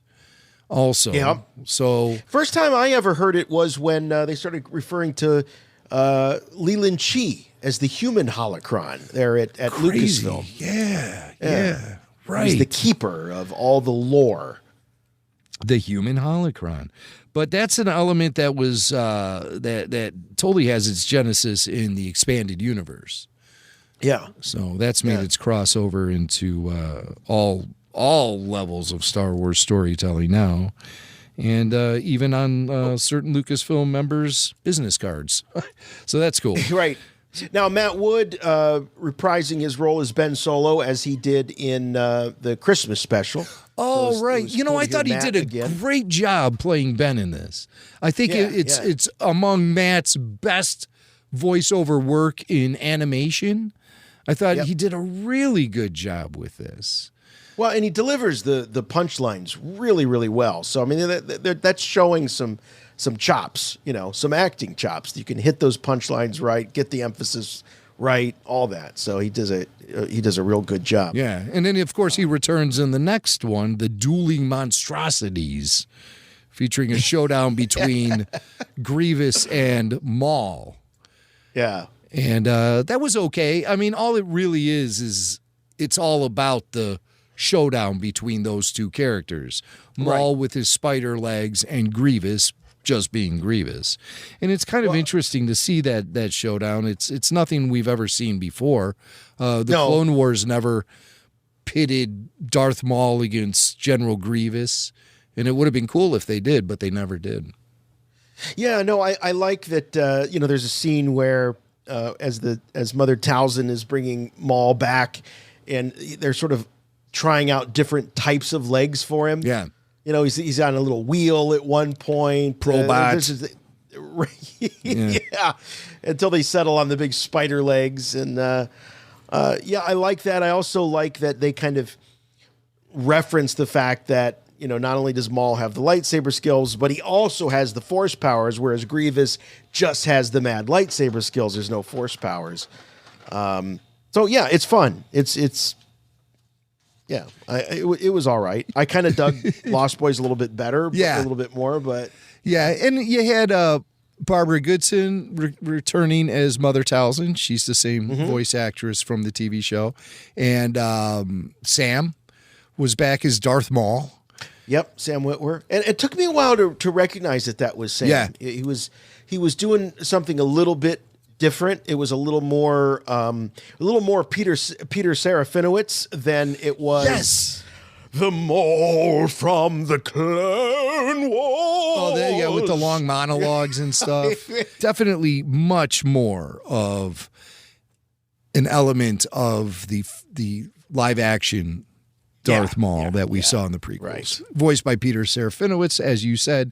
also. Yeah. So first time I ever heard it was when they started referring to Leland Chi as the human holocron there at Lucasfilm. Yeah. Right. He's the keeper of all the lore. The human holocron. But that's an element that was that totally has its genesis in the expanded universe. Yeah. So that's made its crossover into all levels of Star Wars storytelling now, and even on certain Lucasfilm members' business cards. So that's cool. Right. Now, Matt Wood reprising his role as Ben Solo as he did in the Christmas special. Oh, right. I thought he did a great job playing Ben in this. I think it's among Matt's best voiceover work in animation. I thought he did a really good job with this. Well, and he delivers the punchlines really, really well. So, I mean, that's showing some chops, some acting chops. You can hit those punchlines right, get the emphasis right, all that. So he does a real good job. Yeah, and then of course he returns in the next one, The Dueling Monstrosities, featuring a showdown between Grievous and Maul. Yeah, and that was okay. I mean, all it really is it's all about the showdown between those two characters, Maul with his spider legs and Grievous just being Grievous. And it's kind of interesting to see that showdown. It's nothing we've ever seen before. Clone Wars never pitted Darth Maul against General Grievous, and it would have been cool if they did, but they never did. Yeah, no, I like that. There's a scene where as Mother Talzin is bringing Maul back, and they're sort of trying out different types of legs for him. Yeah. He's on a little wheel at one point. Probot. Yeah. Until they settle on the big spider legs. And I like that. I also like that they kind of reference the fact that, not only does Maul have the lightsaber skills, but he also has the force powers, whereas Grievous just has the mad lightsaber skills. There's no force powers. So yeah, it's fun. It was all right. I kind of dug Lost Boys a little bit better, a little bit more, but yeah. And you had Barbara Goodson returning as Mother Talzin. She's the same voice actress from the TV show, and Sam was back as Darth Maul. Yep, Sam Witwer. And it took me a while to recognize that was Sam. Yeah. He was doing something a little bit different. It was a little more Peter Serafinowicz than it was. Yes. The Maul from the Clone Wars. Oh, there you go, with the long monologues and stuff. Definitely much more of an element of the live action Darth Maul that we saw in the prequels. Right. Voiced by Peter Serafinowicz, as you said.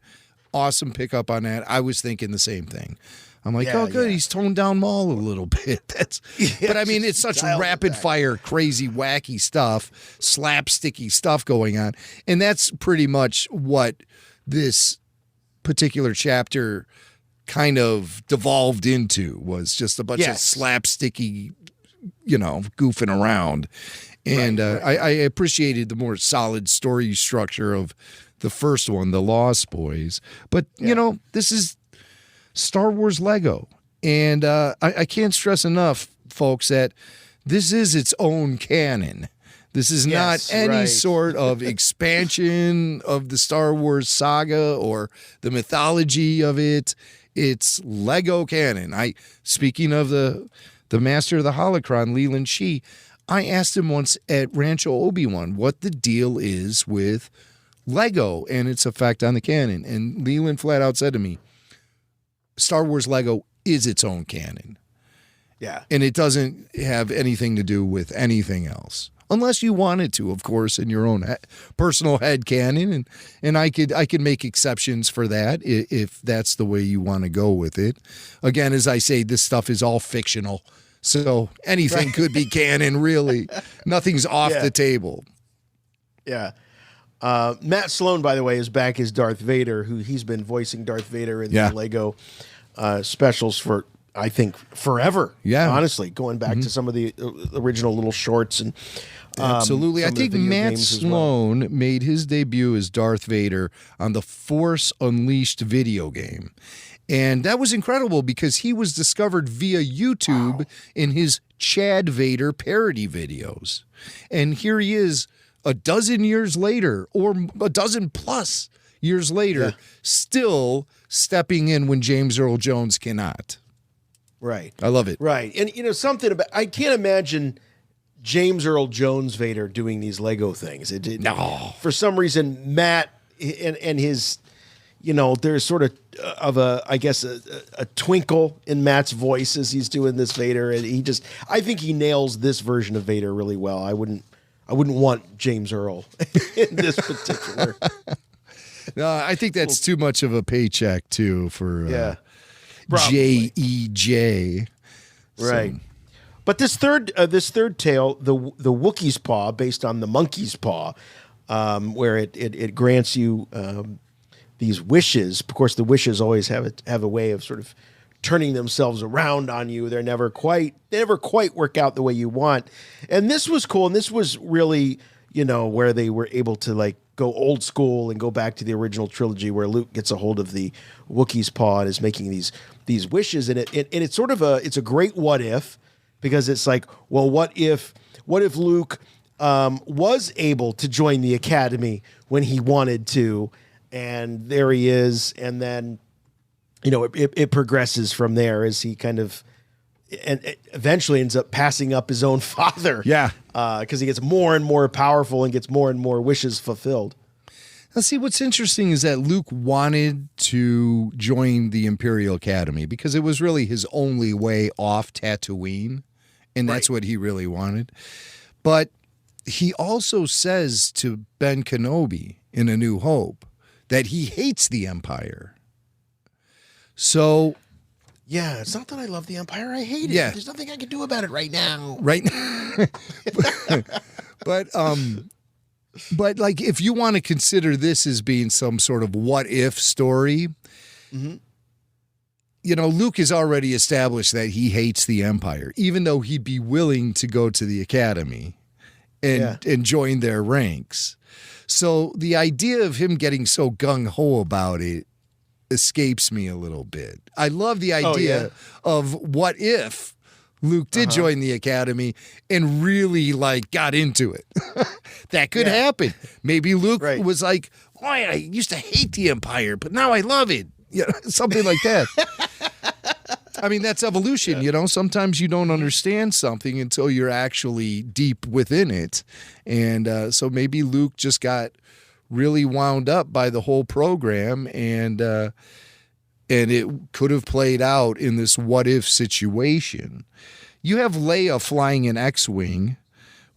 Awesome pickup on that. I was thinking the same thing. I'm like, oh, good. He's toned down Maul a little bit. But I mean, it's such rapid fire, crazy, wacky stuff, slapsticky stuff going on. And that's pretty much what this particular chapter kind of devolved into, was just a bunch of slapsticky, goofing around. And I appreciated the more solid story structure of the first one, The Lost Boys. But, this is Star Wars Lego. And I can't stress enough, folks, that this is its own canon. This is not any sort of expansion of the Star Wars saga or the mythology of it. It's Lego canon. Speaking of the master of the holocron, Leland Shee, I asked him once at Rancho Obi-Wan what the deal is with Lego and its effect on the canon. And Leland flat out said to me, Star Wars Lego is its own canon. Yeah. And it doesn't have anything to do with anything else. Unless you wanted to, of course, in your own personal head canon. And I could make exceptions for that if that's the way you want to go with it. Again, as I say, this stuff is all fictional. So anything could be canon, really. Nothing's off the table. Yeah. Matt Sloan, by the way, is back as Darth Vader, who he's been voicing Darth Vader in the Lego specials for, I think, forever. Yeah. Honestly, going back to some of the original little shorts. And absolutely. I think Matt Sloan made his debut as Darth Vader on the Force Unleashed video game. And that was incredible because he was discovered via YouTube in his Chad Vader parody videos. And here he is a dozen years later, or a dozen plus years later, still stepping in when James Earl Jones cannot. Right. I love it. Right. And, something about, I can't imagine James Earl Jones Vader doing these Lego things. No. For some reason, Matt and his, there's sort of a twinkle in Matt's voice as he's doing this Vader. And I think he nails this version of Vader really well. I wouldn't want James Earl in this particular. No, I think that's too much of a paycheck too for JEJ. Right. So. But this third tale, the Wookiee's Paw, based on the Monkey's Paw, where it grants you these wishes. Of course, the wishes always have a way of sort of turning themselves around on you. They never quite work out the way you want. And this was cool. And this was really, where they were able to go old school and go back to the original trilogy, where Luke gets a hold of the Wookiee's Paw and is making these wishes. And it's sort of it's a great what if, because it's like, well, what if Luke was able to join the Academy when he wanted to, and there he is, and then it progresses from there as he kind of and eventually ends up passing up his own father. Yeah. Because he gets more and more powerful and gets more and more wishes fulfilled. Now, see, what's interesting is that Luke wanted to join the Imperial Academy because it was really his only way off Tatooine, and that's what he really wanted. But he also says to Ben Kenobi in A New Hope that he hates the Empire. So, yeah, it's not that I love the Empire. I hate it. Yeah. There's nothing I can do about it right now. Right. But if you want to consider this as being some sort of what if story, Luke has already established that he hates the Empire, even though he'd be willing to go to the Academy and join their ranks. So the idea of him getting so gung-ho about it escapes me a little bit. I love the idea of what if Luke did join the academy and really like got into it. That could happen. Maybe Luke was like, boy, I used to hate the Empire, but now I love it. You know, something like that. I mean, that's evolution, you know. Sometimes you don't understand something until you're actually deep within it. And so maybe Luke just got really wound up by the whole program, and it could have played out in this what-if situation. You have Leia flying an X-Wing,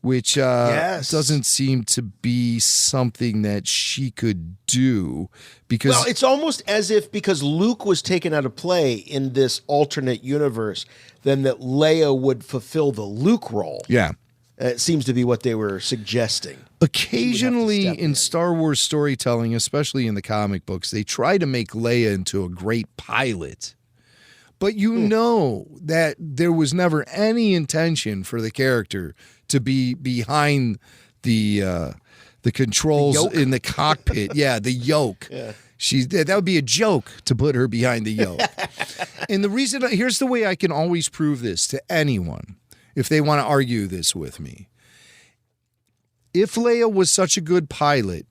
which doesn't seem to be something that she could do. Because well, it's almost as if because Luke was taken out of play in this alternate universe, then that Leia would fulfill the Luke role. Yeah. It seems to be what they were suggesting. Occasionally in Star Wars storytelling, especially in the comic books, they try to make Leia into a great pilot. But you know that there was never any intention for the character to be behind the controls in the cockpit. Yeah, the yoke. Yeah. That would be a joke to put her behind the yoke. And the reason, here's the way I can always prove this to anyone, if they want to argue this with me. If Leia was such a good pilot,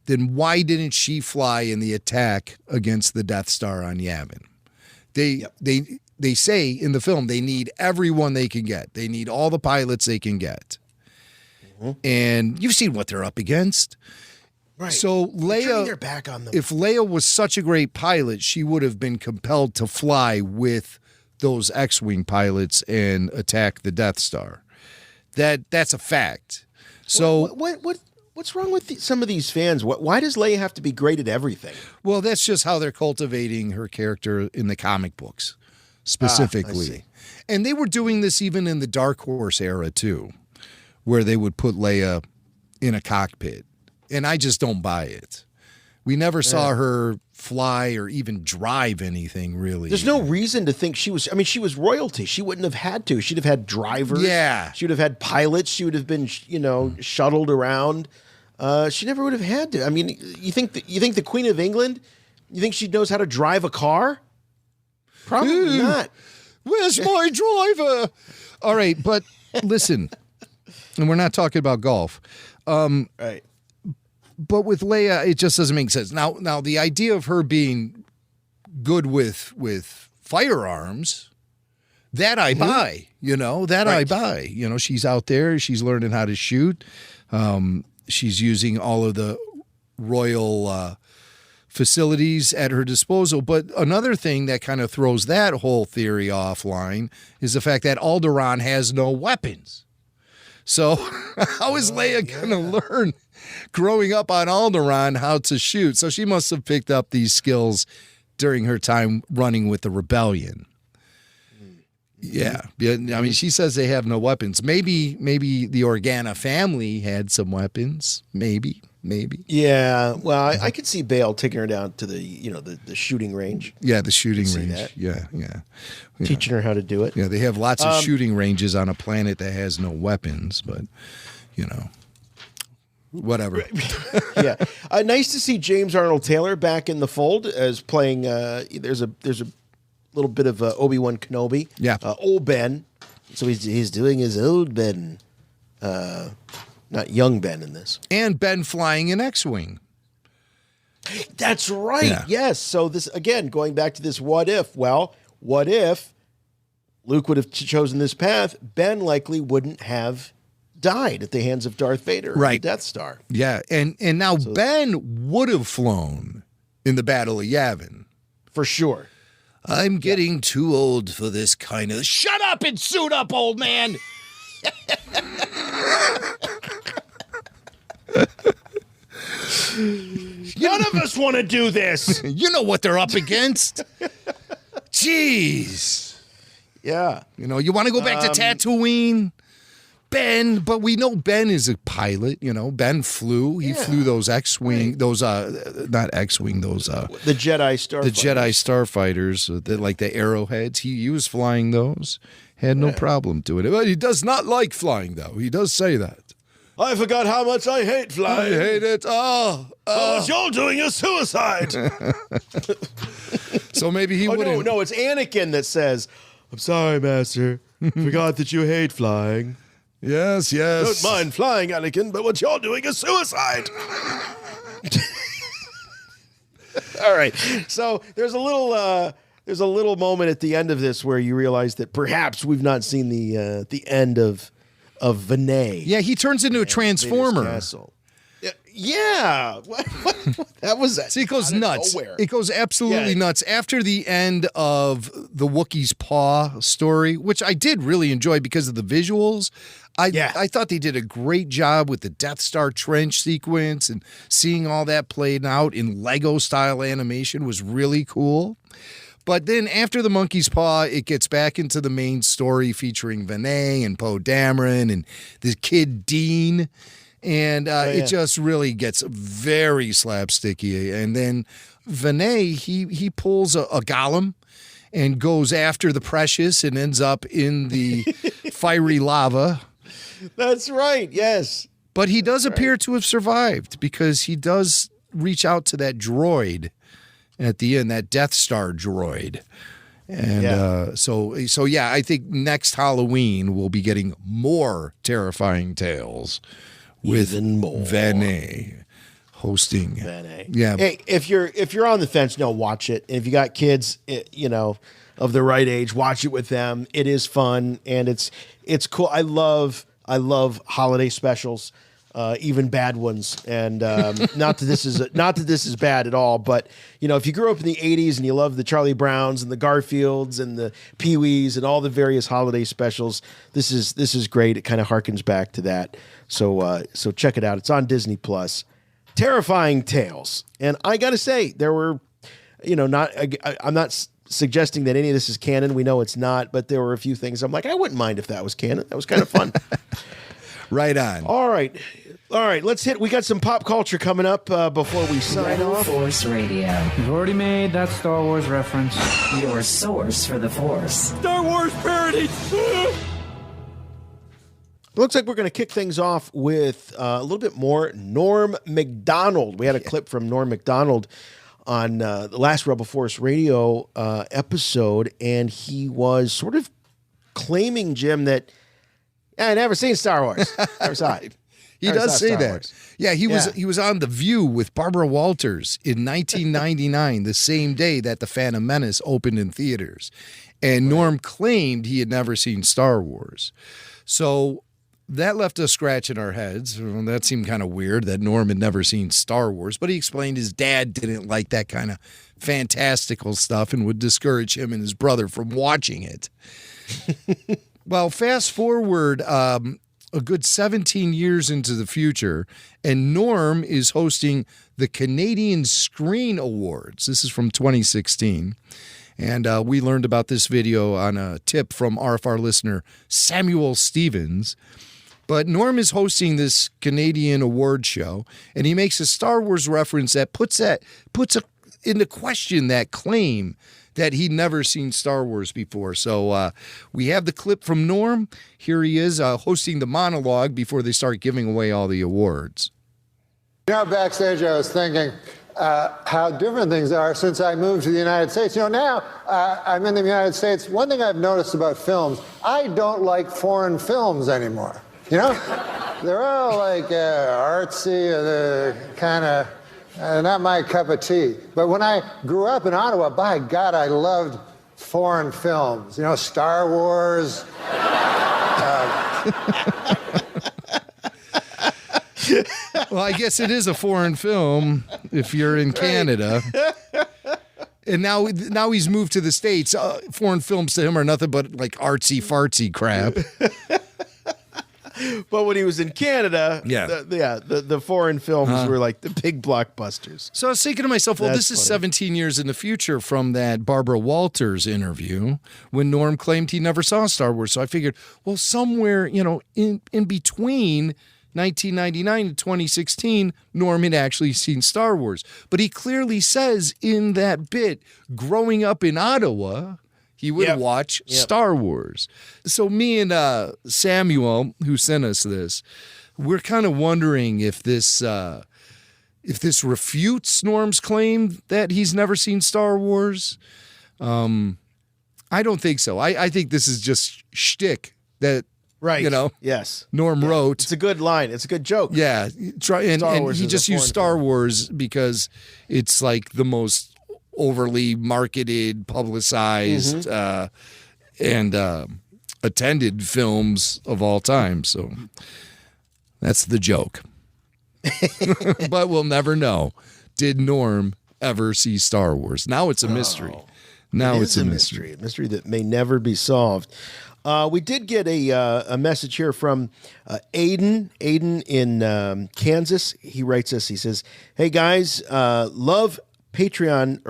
then why didn't she fly in the attack against the Death Star on Yavin? They say in the film they need everyone they can get. They need all the pilots they can get. And you've seen what they're up against. Right. So Leia, their back on them. If Leia was such a great pilot, she would have been compelled to fly with those X-Wing pilots and attack the Death Star. That's a fact. So what's wrong with some of these fans? Why does Leia have to be great at everything? Well, that's just how they're cultivating her character in the comic books, specifically. And they were doing this even in the Dark Horse era, too, where they would put Leia in a cockpit. And I just don't buy it. We never saw her fly or even drive anything, really. There's no reason to think she was... I mean, she was royalty. She wouldn't have had to. She'd have had drivers. Yeah. She would have had pilots. She would have been, shuttled around. She never would have had to. I mean, you think the Queen of England, you think she knows how to drive a car? Probably not. Where's my driver? All right, but listen, and we're not talking about golf. Right. But with Leia, it just doesn't make sense. Now the idea of her being good with firearms, that I buy, I buy. She's out there, she's learning how to shoot. She's using all of the royal facilities at her disposal. But another thing that kind of throws that whole theory offline is the fact that Alderaan has no weapons. So how is Leia going to learn growing up on Alderaan how to shoot? So she must have picked up these skills during her time running with the rebellion. Yeah. I mean, she says they have no weapons. Maybe the Organa family had some weapons. Maybe. Yeah. Well, I could see Bail taking her down to the shooting range. Yeah, the shooting range. Yeah. Teaching her how to do it. Yeah, they have lots of shooting ranges on a planet that has no weapons, but, whatever. Yeah. Nice to see James Arnold Taylor back in the fold as playing, there's a little bit of Obi-Wan Kenobi. Yeah. Old Ben. So he's doing his old Ben. Not young Ben in this. And Ben flying an X-Wing. That's right. Yeah. Yes. So this, again, going back to this what if. Well, what if Luke would have chosen this path? Ben likely wouldn't have died at the hands of Darth Vader. Right. The Death Star. Yeah. And now Ben would have flown in the Battle of Yavin. For sure. I'm getting too old for this kind of... Shut up and suit up, old man! None of us want to do this. You know what they're up against. Jeez. Yeah. You want to go back to Tatooine? Ben, but we know Ben is a pilot, Ben flew. He flew those X-Wing, those not X-Wing, those the Jedi Starfighters. The Jedi Starfighters, like the arrowheads. He was flying those. Had no problem doing it. But he does not like flying, though. He does say that. I forgot how much I hate flying. I hate it. What you're doing is suicide. So maybe he wouldn't. No, it's Anakin that says, I'm sorry, Master. Forgot that you hate flying. Yes. Don't mind flying, Anakin, but what you're doing is suicide. All right. So there's a little moment at the end of this where you realize that perhaps we've not seen the end of Vinay. Yeah, he turns into a transformer. Yeah. What? That was that. See, it goes nuts. Nowhere. It goes absolutely nuts. After the end of the Wookiee's Paw story, which I did really enjoy because of the visuals, I thought they did a great job with the Death Star trench sequence, and seeing all that played out in Lego-style animation was really cool. But then after the Monkey's Paw, it gets back into the main story featuring Vinay and Poe Dameron and the kid Dean. And it just really gets very slapsticky. And then Vinay, he pulls a golem and goes after the Precious and ends up in the fiery lava. That's right, yes. But he does appear to have survived because he does reach out to that droid at the end, that Death Star droid. And so I think next Halloween we'll be getting more terrifying tales with Vinay hosting. Yeah. Hey, if you're on the fence, watch it. And if you got kids, of the right age, watch it with them. It is fun and it's cool. I love holiday specials, even bad ones. And not that this is bad at all, but if you grew up in the 80s and you love the Charlie Browns and the Garfields and the Pee-wees and all the various holiday specials, this is great. It kind of harkens back to that. So check it out. It's on Disney Plus. Terrifying Tales. And I got to say, there were, I'm not suggesting that any of this is canon. We know it's not, but there were a few things I'm like, I wouldn't mind if that was canon. That was kind of fun. Right on. All right. We got some pop culture coming up before we sign off. Force Radio. You've already made that Star Wars reference. Your source for the Force. Star Wars parody. It looks like we're going to kick things off with a little bit more Norm Macdonald. We had a clip from Norm Macdonald on the last Rebel Force Radio episode, and he was sort of claiming, Jim, that I never seen Star Wars. Never saw it. He does say that. Wars. Yeah, he was on The View with Barbara Walters in 1999, the same day that The Phantom Menace opened in theaters. And Norm claimed he had never seen Star Wars. So that left us scratching our heads. Well, that seemed kind of weird that Norm had never seen Star Wars, but he explained his dad didn't like that kind of fantastical stuff and would discourage him and his brother from watching it. Well, fast forward a good 17 years into the future, and Norm is hosting the Canadian Screen Awards. This is from 2016. And we learned about this video on a tip from RFR listener Samuel Stevens. But Norm is hosting this Canadian award show, and he makes a Star Wars reference that puts into question that claim that he'd never seen Star Wars before. So we have the clip from Norm. Here he is hosting the monologue before they start giving away all the awards. Backstage I was thinking how different things are since I moved to the United States. Now I'm in the United States. One thing I've noticed about films, I don't like foreign films anymore. They're all like artsy, kind of not my cup of tea. But when I grew up in Ottawa, by God, I loved foreign films. Star Wars. Well, I guess it is a foreign film if you're in Canada. And now he's moved to the States. Foreign films to him are nothing but like artsy-fartsy crap. But when he was in Canada, the foreign films were like the big blockbusters. So I was thinking to myself, well, this is 17 years in the future from that Barbara Walters interview when Norm claimed he never saw Star Wars. So I figured, well, somewhere, in between 1999 and 2016, Norm had actually seen Star Wars. But he clearly says in that bit, growing up in Ottawa, he would watch Star Wars. So me and Samuel, who sent us this, we're kind of wondering if this refutes Norm's claim that he's never seen Star Wars. I I don't think so. I think this is just shtick that, right? Yes. Norm wrote. It's a good line. It's a good joke. Yeah, and he just used Star Wars because it's like the most overly marketed, publicized, and attended films of all time. So that's the joke. But we'll never know. Did Norm ever see Star Wars? Now it's a mystery. Now it's a mystery. A mystery that may never be solved. We did get a message here from Aiden. Aiden in Kansas. He writes us. He says, "Hey guys, loyal Patreon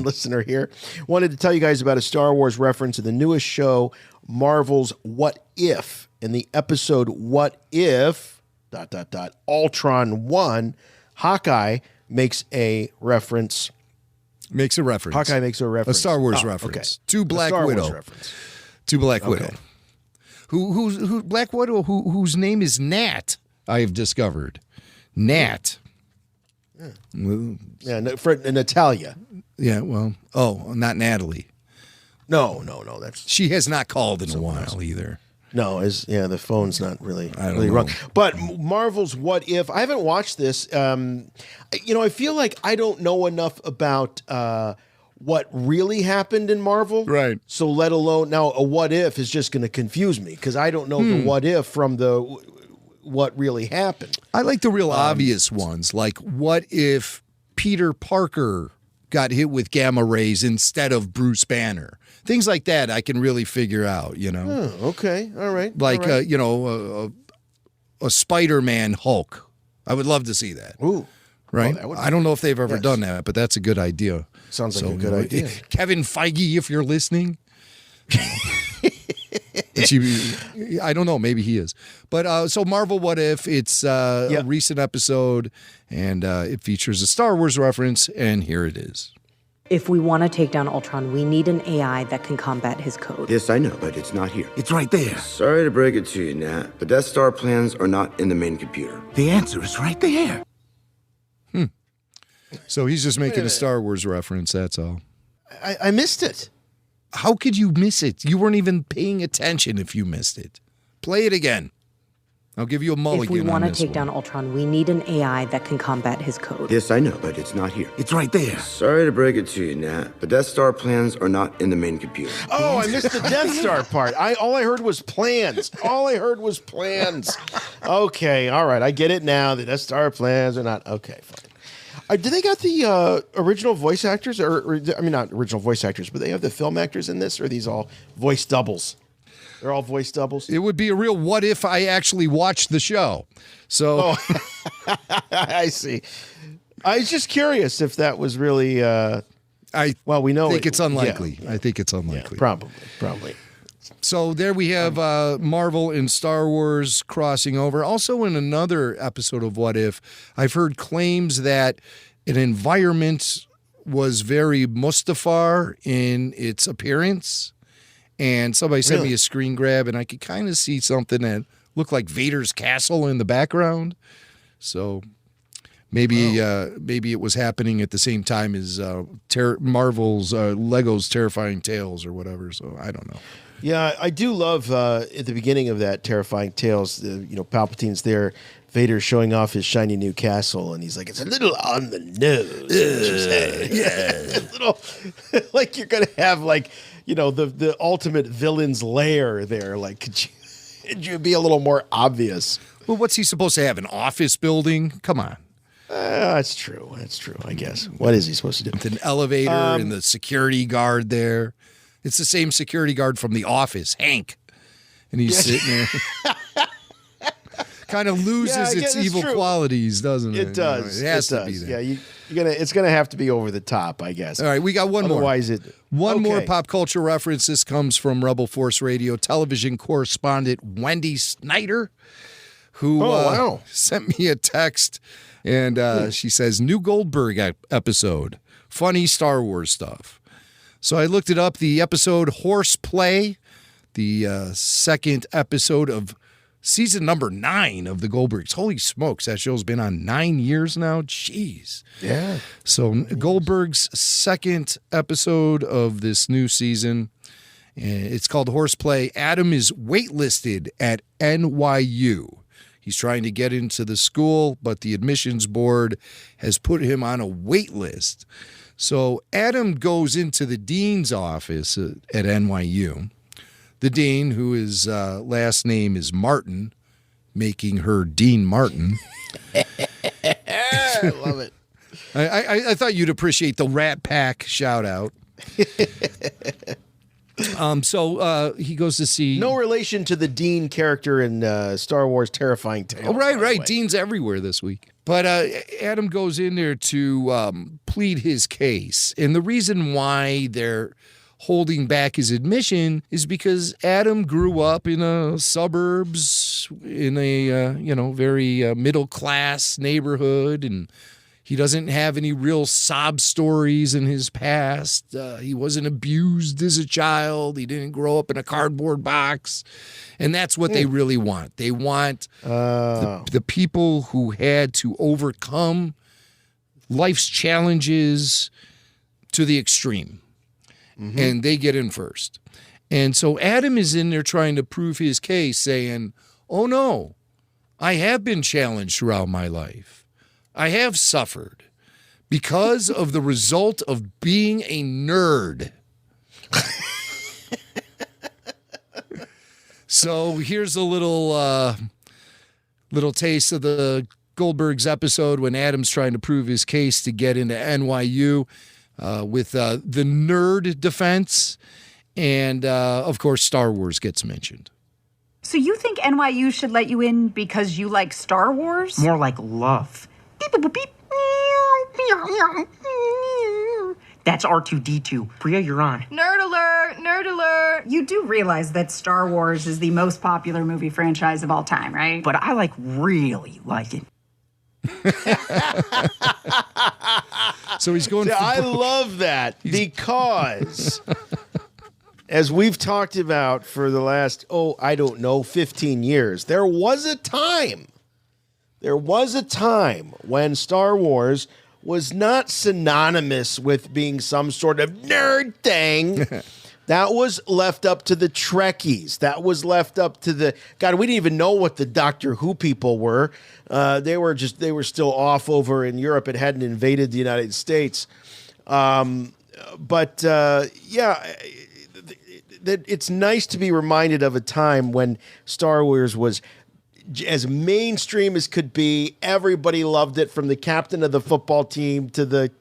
listener here. Wanted to tell you guys about a Star Wars reference in the newest show, Marvel's What If. In the episode What If, ... Ultron 1, Hawkeye makes a reference. Hawkeye makes a reference. A Star Wars reference. Okay. To Black Widow. To Black Widow. Who Black Widow, whose name is Nat, I have discovered. Nat. Yeah, for Natalia. Yeah, well, not Natalie. No. She has not called in a while either. No, the phone's not really wrong. But Marvel's What If, I haven't watched this. I feel like I don't know enough about what really happened in Marvel. Right. So let alone now a what if is just going to confuse me because I don't know the what if from the what really happened. I like the real obvious ones, like what if Peter Parker got hit with gamma rays instead of Bruce Banner? Things like that I can really figure out, Oh, okay. All right. Like, all right. A Spider-Man Hulk. I would love to see that. Ooh. Right? Oh, I don't know if they've ever done that, but that's a good idea. Sounds like a good idea. Kevin Feige, if you're listening. I don't know. Maybe he is. But so Marvel What If, it's a recent episode, and it features a Star Wars reference, and here it is. If we want to take down Ultron, we need an AI that can combat his code. Yes, I know, but it's not here. It's right there. Sorry to break it to you, Nat, but Death Star plans are not in the main computer. The answer is right there. So he's just making a Star Wars reference, that's all. I missed it. How could you miss it? You weren't even paying attention if you missed it. Play it again. I'll give you a mulligan. If we want to take down Ultron, we need an AI that can combat his code. Yes, I know, but it's not here. It's right there. Sorry to break it to you, Nat, but Death Star plans are not in the main computer. Oh, I missed the Death Star part. All I heard was plans. Okay, all right. I get it now. The Death Star plans are not. Okay, fine. Do they got the original voice actors? Or not original voice actors, but they have the film actors in this? Or are these all voice doubles? They're all voice doubles? It would be a real what if I actually watched the show. So I see. I was just curious if that was really we know I think it's unlikely. Yeah. I think it's unlikely. Yeah, probably. So there we have Marvel and Star Wars crossing over. Also in another episode of What If, I've heard claims that an environment was very Mustafar in its appearance. And somebody sent me a screen grab, and I could kind of see something that looked like Vader's castle in the background. So maybe it was happening at the same time as Marvel's Lego's Terrifying Tales or whatever. So I don't know. Yeah, I do love at the beginning of that Terrifying Tales, Palpatine's there, Vader showing off his shiny new castle, and he's like, it's a little on the nose. Yeah. A little, like you're going to have the ultimate villain's lair there. Like, could you be a little more obvious? Well, what's he supposed to have, an office building? Come on. That's true, I guess. What is he supposed to do? With an elevator and the security guard there. It's the same security guard from The Office, Hank. And he's sitting there. Kind of loses its evil qualities, doesn't it? It does. It has to be there. Yeah, it's gonna have to be over the top, I guess. All right, we got one more. One more pop culture reference. This comes from Rebel Force Radio television correspondent Wendy Snyder, who sent me a text, and she says, new Goldberg episode, funny Star Wars stuff. So I looked it up. The episode Horseplay, the second episode of season number 9 of the Goldbergs. Holy smokes, that show's been on 9 years now. Jeez. Yeah. So Goldberg's second episode of this new season. It's called Horseplay. Adam is waitlisted at NYU. He's trying to get into the school, but the admissions board has put him on a wait list. So Adam goes into the dean's office at NYU. The dean, who his last name is Martin, making her Dean Martin. I love it. I thought you'd appreciate the Rat Pack shout out. So he goes to see... No relation to the Dean character in Star Wars Terrifying Tales. Oh, right. Dean's everywhere this week. But Adam goes in there to plead his case. And the reason why they're holding back his admission is because Adam grew up in a suburbs, in a, very middle-class neighborhood, and he doesn't have any real sob stories in his past. He wasn't abused as a child. He didn't grow up in a cardboard box. And that's what they really want. They want the people who had to overcome life's challenges to the extreme. Mm-hmm. And they get in first. And so Adam is in there trying to prove his case, saying, oh, no, I have been challenged throughout my life. I have suffered because of the result of being a nerd. So here's a little taste of the Goldbergs episode when Adam's trying to prove his case to get into NYU with the nerd defense. And, of course, Star Wars gets mentioned. So you think NYU should let you in because you like Star Wars? More like love. Beep, beep, beep. That's R2-D2. Priya, you're on. Nerd alert! Nerd alert! You do realize that Star Wars is the most popular movie franchise of all time, right? But I really like it. So he's going. I love that because, as we've talked about for the last 15 years, there was a time when Star Wars was not synonymous with being some sort of nerd thing. That was left up to the Trekkies. That was left up to the... God, we didn't even know what the Doctor Who people were. They were still off over in Europe. It hadn't invaded the United States. It's nice to be reminded of a time when Star Wars was as mainstream as could be. Everybody loved it, from the captain of the football team to the,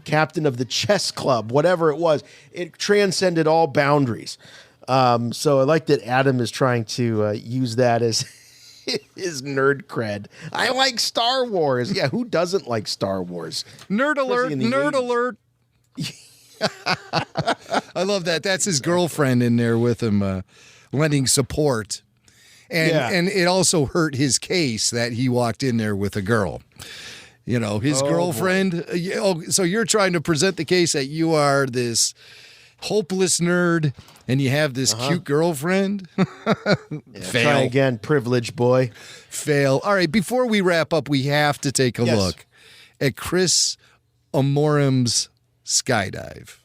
captain of the chess club, whatever it was. It transcended all boundaries. So I like that Adam is trying to use that as his nerd cred. I like Star Wars. Yeah, who doesn't like Star Wars? Nerd alert, nerd 80s. Alert. I love that. That's his girlfriend in there with him, lending support. And it also hurt his case that he walked in there with a girl. His girlfriend. So you're trying to present the case that you are this hopeless nerd and you have this cute girlfriend. Fail. Try again, privileged boy. Fail. All right, before we wrap up, we have to take a look at Chris Amorum's Skydive.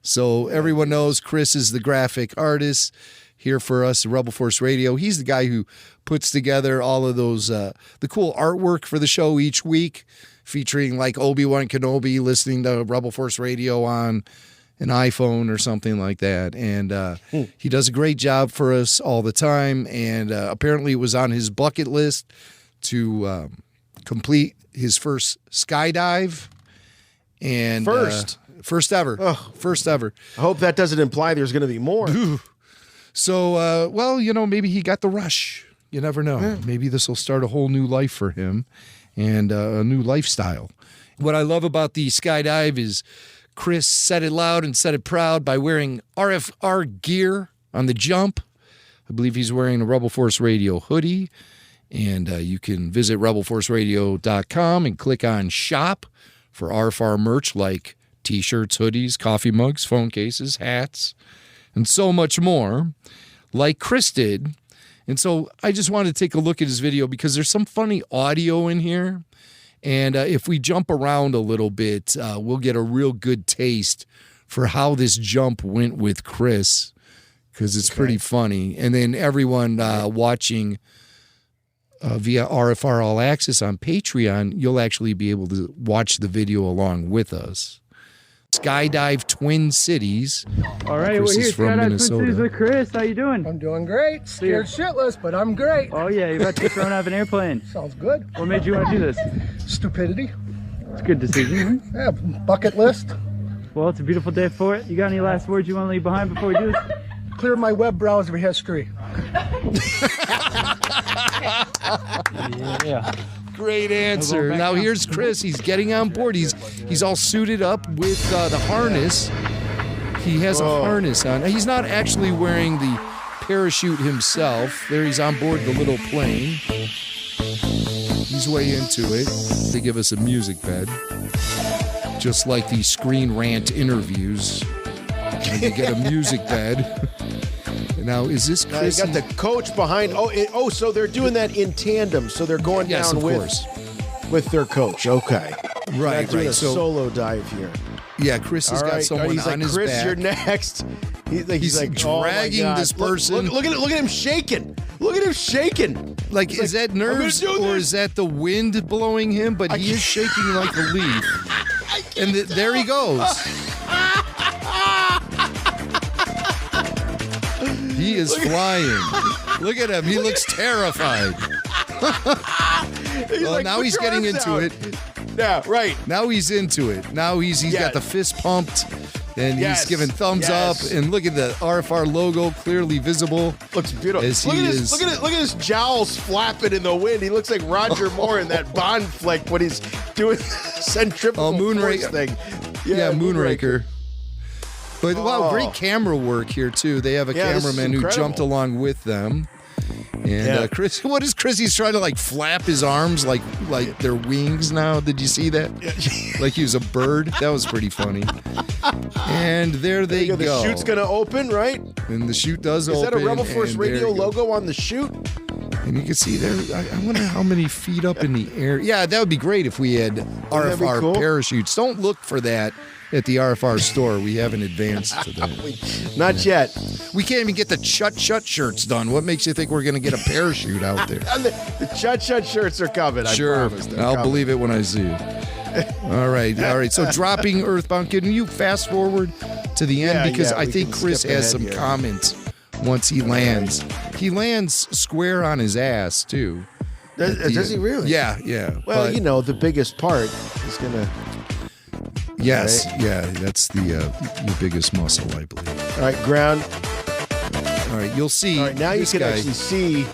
So everyone knows Chris is the graphic artist here for us at Rebel Force Radio. He's the guy who puts together all of those, the cool artwork for the show each week, featuring like Obi-Wan Kenobi listening to Rebel Force Radio on an iPhone or something like that. And he does a great job for us all the time. And apparently it was on his bucket list to complete his first skydive. And first ever. Oh. First ever. I hope that doesn't imply there's going to be more. So, maybe he got the rush. You never know. Yeah. Maybe this will start a whole new life for him and a new lifestyle. What I love about the skydive is Chris said it loud and said it proud by wearing RFR gear on the jump. I believe he's wearing a Rebel Force Radio hoodie. And you can visit rebelforceradio.com and click on shop for RFR merch like T-shirts, hoodies, coffee mugs, phone cases, hats, and so much more, like Chris did. And so I just wanted to take a look at his video because there's some funny audio in here. And if we jump around a little bit, we'll get a real good taste for how this jump went with Chris, because it's pretty funny. And then everyone watching via RFR All Access on Patreon, you'll actually be able to watch the video along with us. Skydive Twin Cities. All right, we're here. From Skydive Minnesota. Twin Cities with Chris. How you doing? I'm doing great. Scared shitless, but I'm great. Oh yeah, you're about to get thrown out of an airplane. Sounds good. What made you want to do this? Stupidity. It's a good decision. Yeah, bucket list. Well, it's a beautiful day for it. You got any last words you want to leave behind before we do this? Clear my web browser history. Yeah. Great answer. Now here's Chris. He's getting on board. He's all suited up with the harness. He has a harness on. He's not actually wearing the parachute himself. There he's on board the little plane. He's way into it. They give us a music bed. Just like the Screen Rant interviews. And you get a music bed. Now, is this Chris? You got the coach behind. So they're doing that in tandem. So they're going down with their coach. Okay. Right. Doing a solo dive here. Yeah, Chris has got someone on his Chris, back. You're next. He's like dragging this person. Look at him shaking. Look at him shaking. Like, is that nerves or is that the wind blowing him? But he is shaking like a leaf. And there he goes. He is flying. Look at him. He looks terrified. Well, now he's getting into it. Yeah, right. Now he's into it. Now he's got the fist pumped, and he's giving thumbs up. And look at the RFR logo clearly visible. Looks beautiful. Look at his jowls flapping in the wind. He looks like Roger Moore in that Bond flick when he's doing centrifugal force thing. Yeah, Moonraker. But wow, great camera work here too. They have a cameraman who jumped along with them. And Chris, what is Chris? He's trying to like flap his arms like they're wings now. Did you see that? Like he was a bird. That was pretty funny. And there they go. The chute's gonna open, right? And the chute does open. Is that a Rebel Force Radio logo on the chute? And you can see there. I wonder how many feet up in the air. Yeah, that would be great if we had RFR parachutes. Don't look for that at the RFR store. We haven't advanced to that. Not yet. We can't even get the Chut shirts done. What makes you think we're going to get a parachute out there? The Chut shirts are coming. Sure, I'll believe it when I see it. All right. So dropping Earthbound, can you fast forward to the end? Because I think Chris has some comments once he lands. He lands square on his ass, too. Does he really? Yeah. Well, the biggest part is going to... Yes, that's the biggest muscle, I believe. All right, ground. All right, you'll see. All right, now you can actually see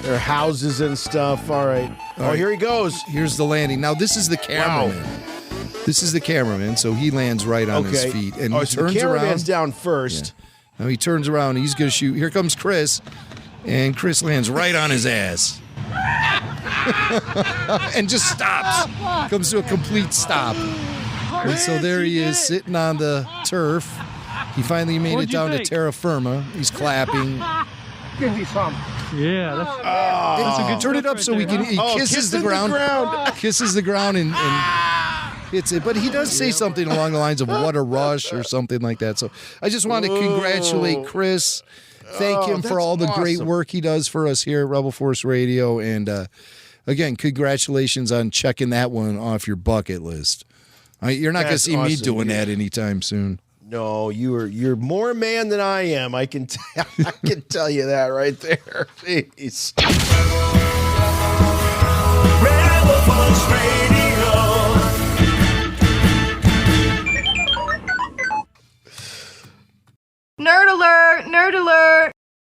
their houses and stuff. All right. Here he goes. Here's the landing. Now, this is the cameraman. Wow. This is the cameraman, so he lands right on his feet. And he turns the cameraman's around. Down first. Yeah. Now he turns around. He's going to shoot. Here comes Chris. And Chris lands right on his ass. And just stops. Comes to a complete stop. And so there he is sitting on the turf. He finally made it down to terra firma. He's clapping. Give me some. Yeah, that's a good. Turn it up so we can. He kisses the ground. Kisses the ground and hits it. But he does say something along the lines of "what a rush" or something like that. So I just want to congratulate Chris. Thank him for all the great work he does for us here at Rebel Force Radio. And again, congratulations on checking that one off your bucket list. You're not going to see me doing that anytime soon. No, you're more man than I am. I can tell you that right there. Jeez. Rebel Force Radio.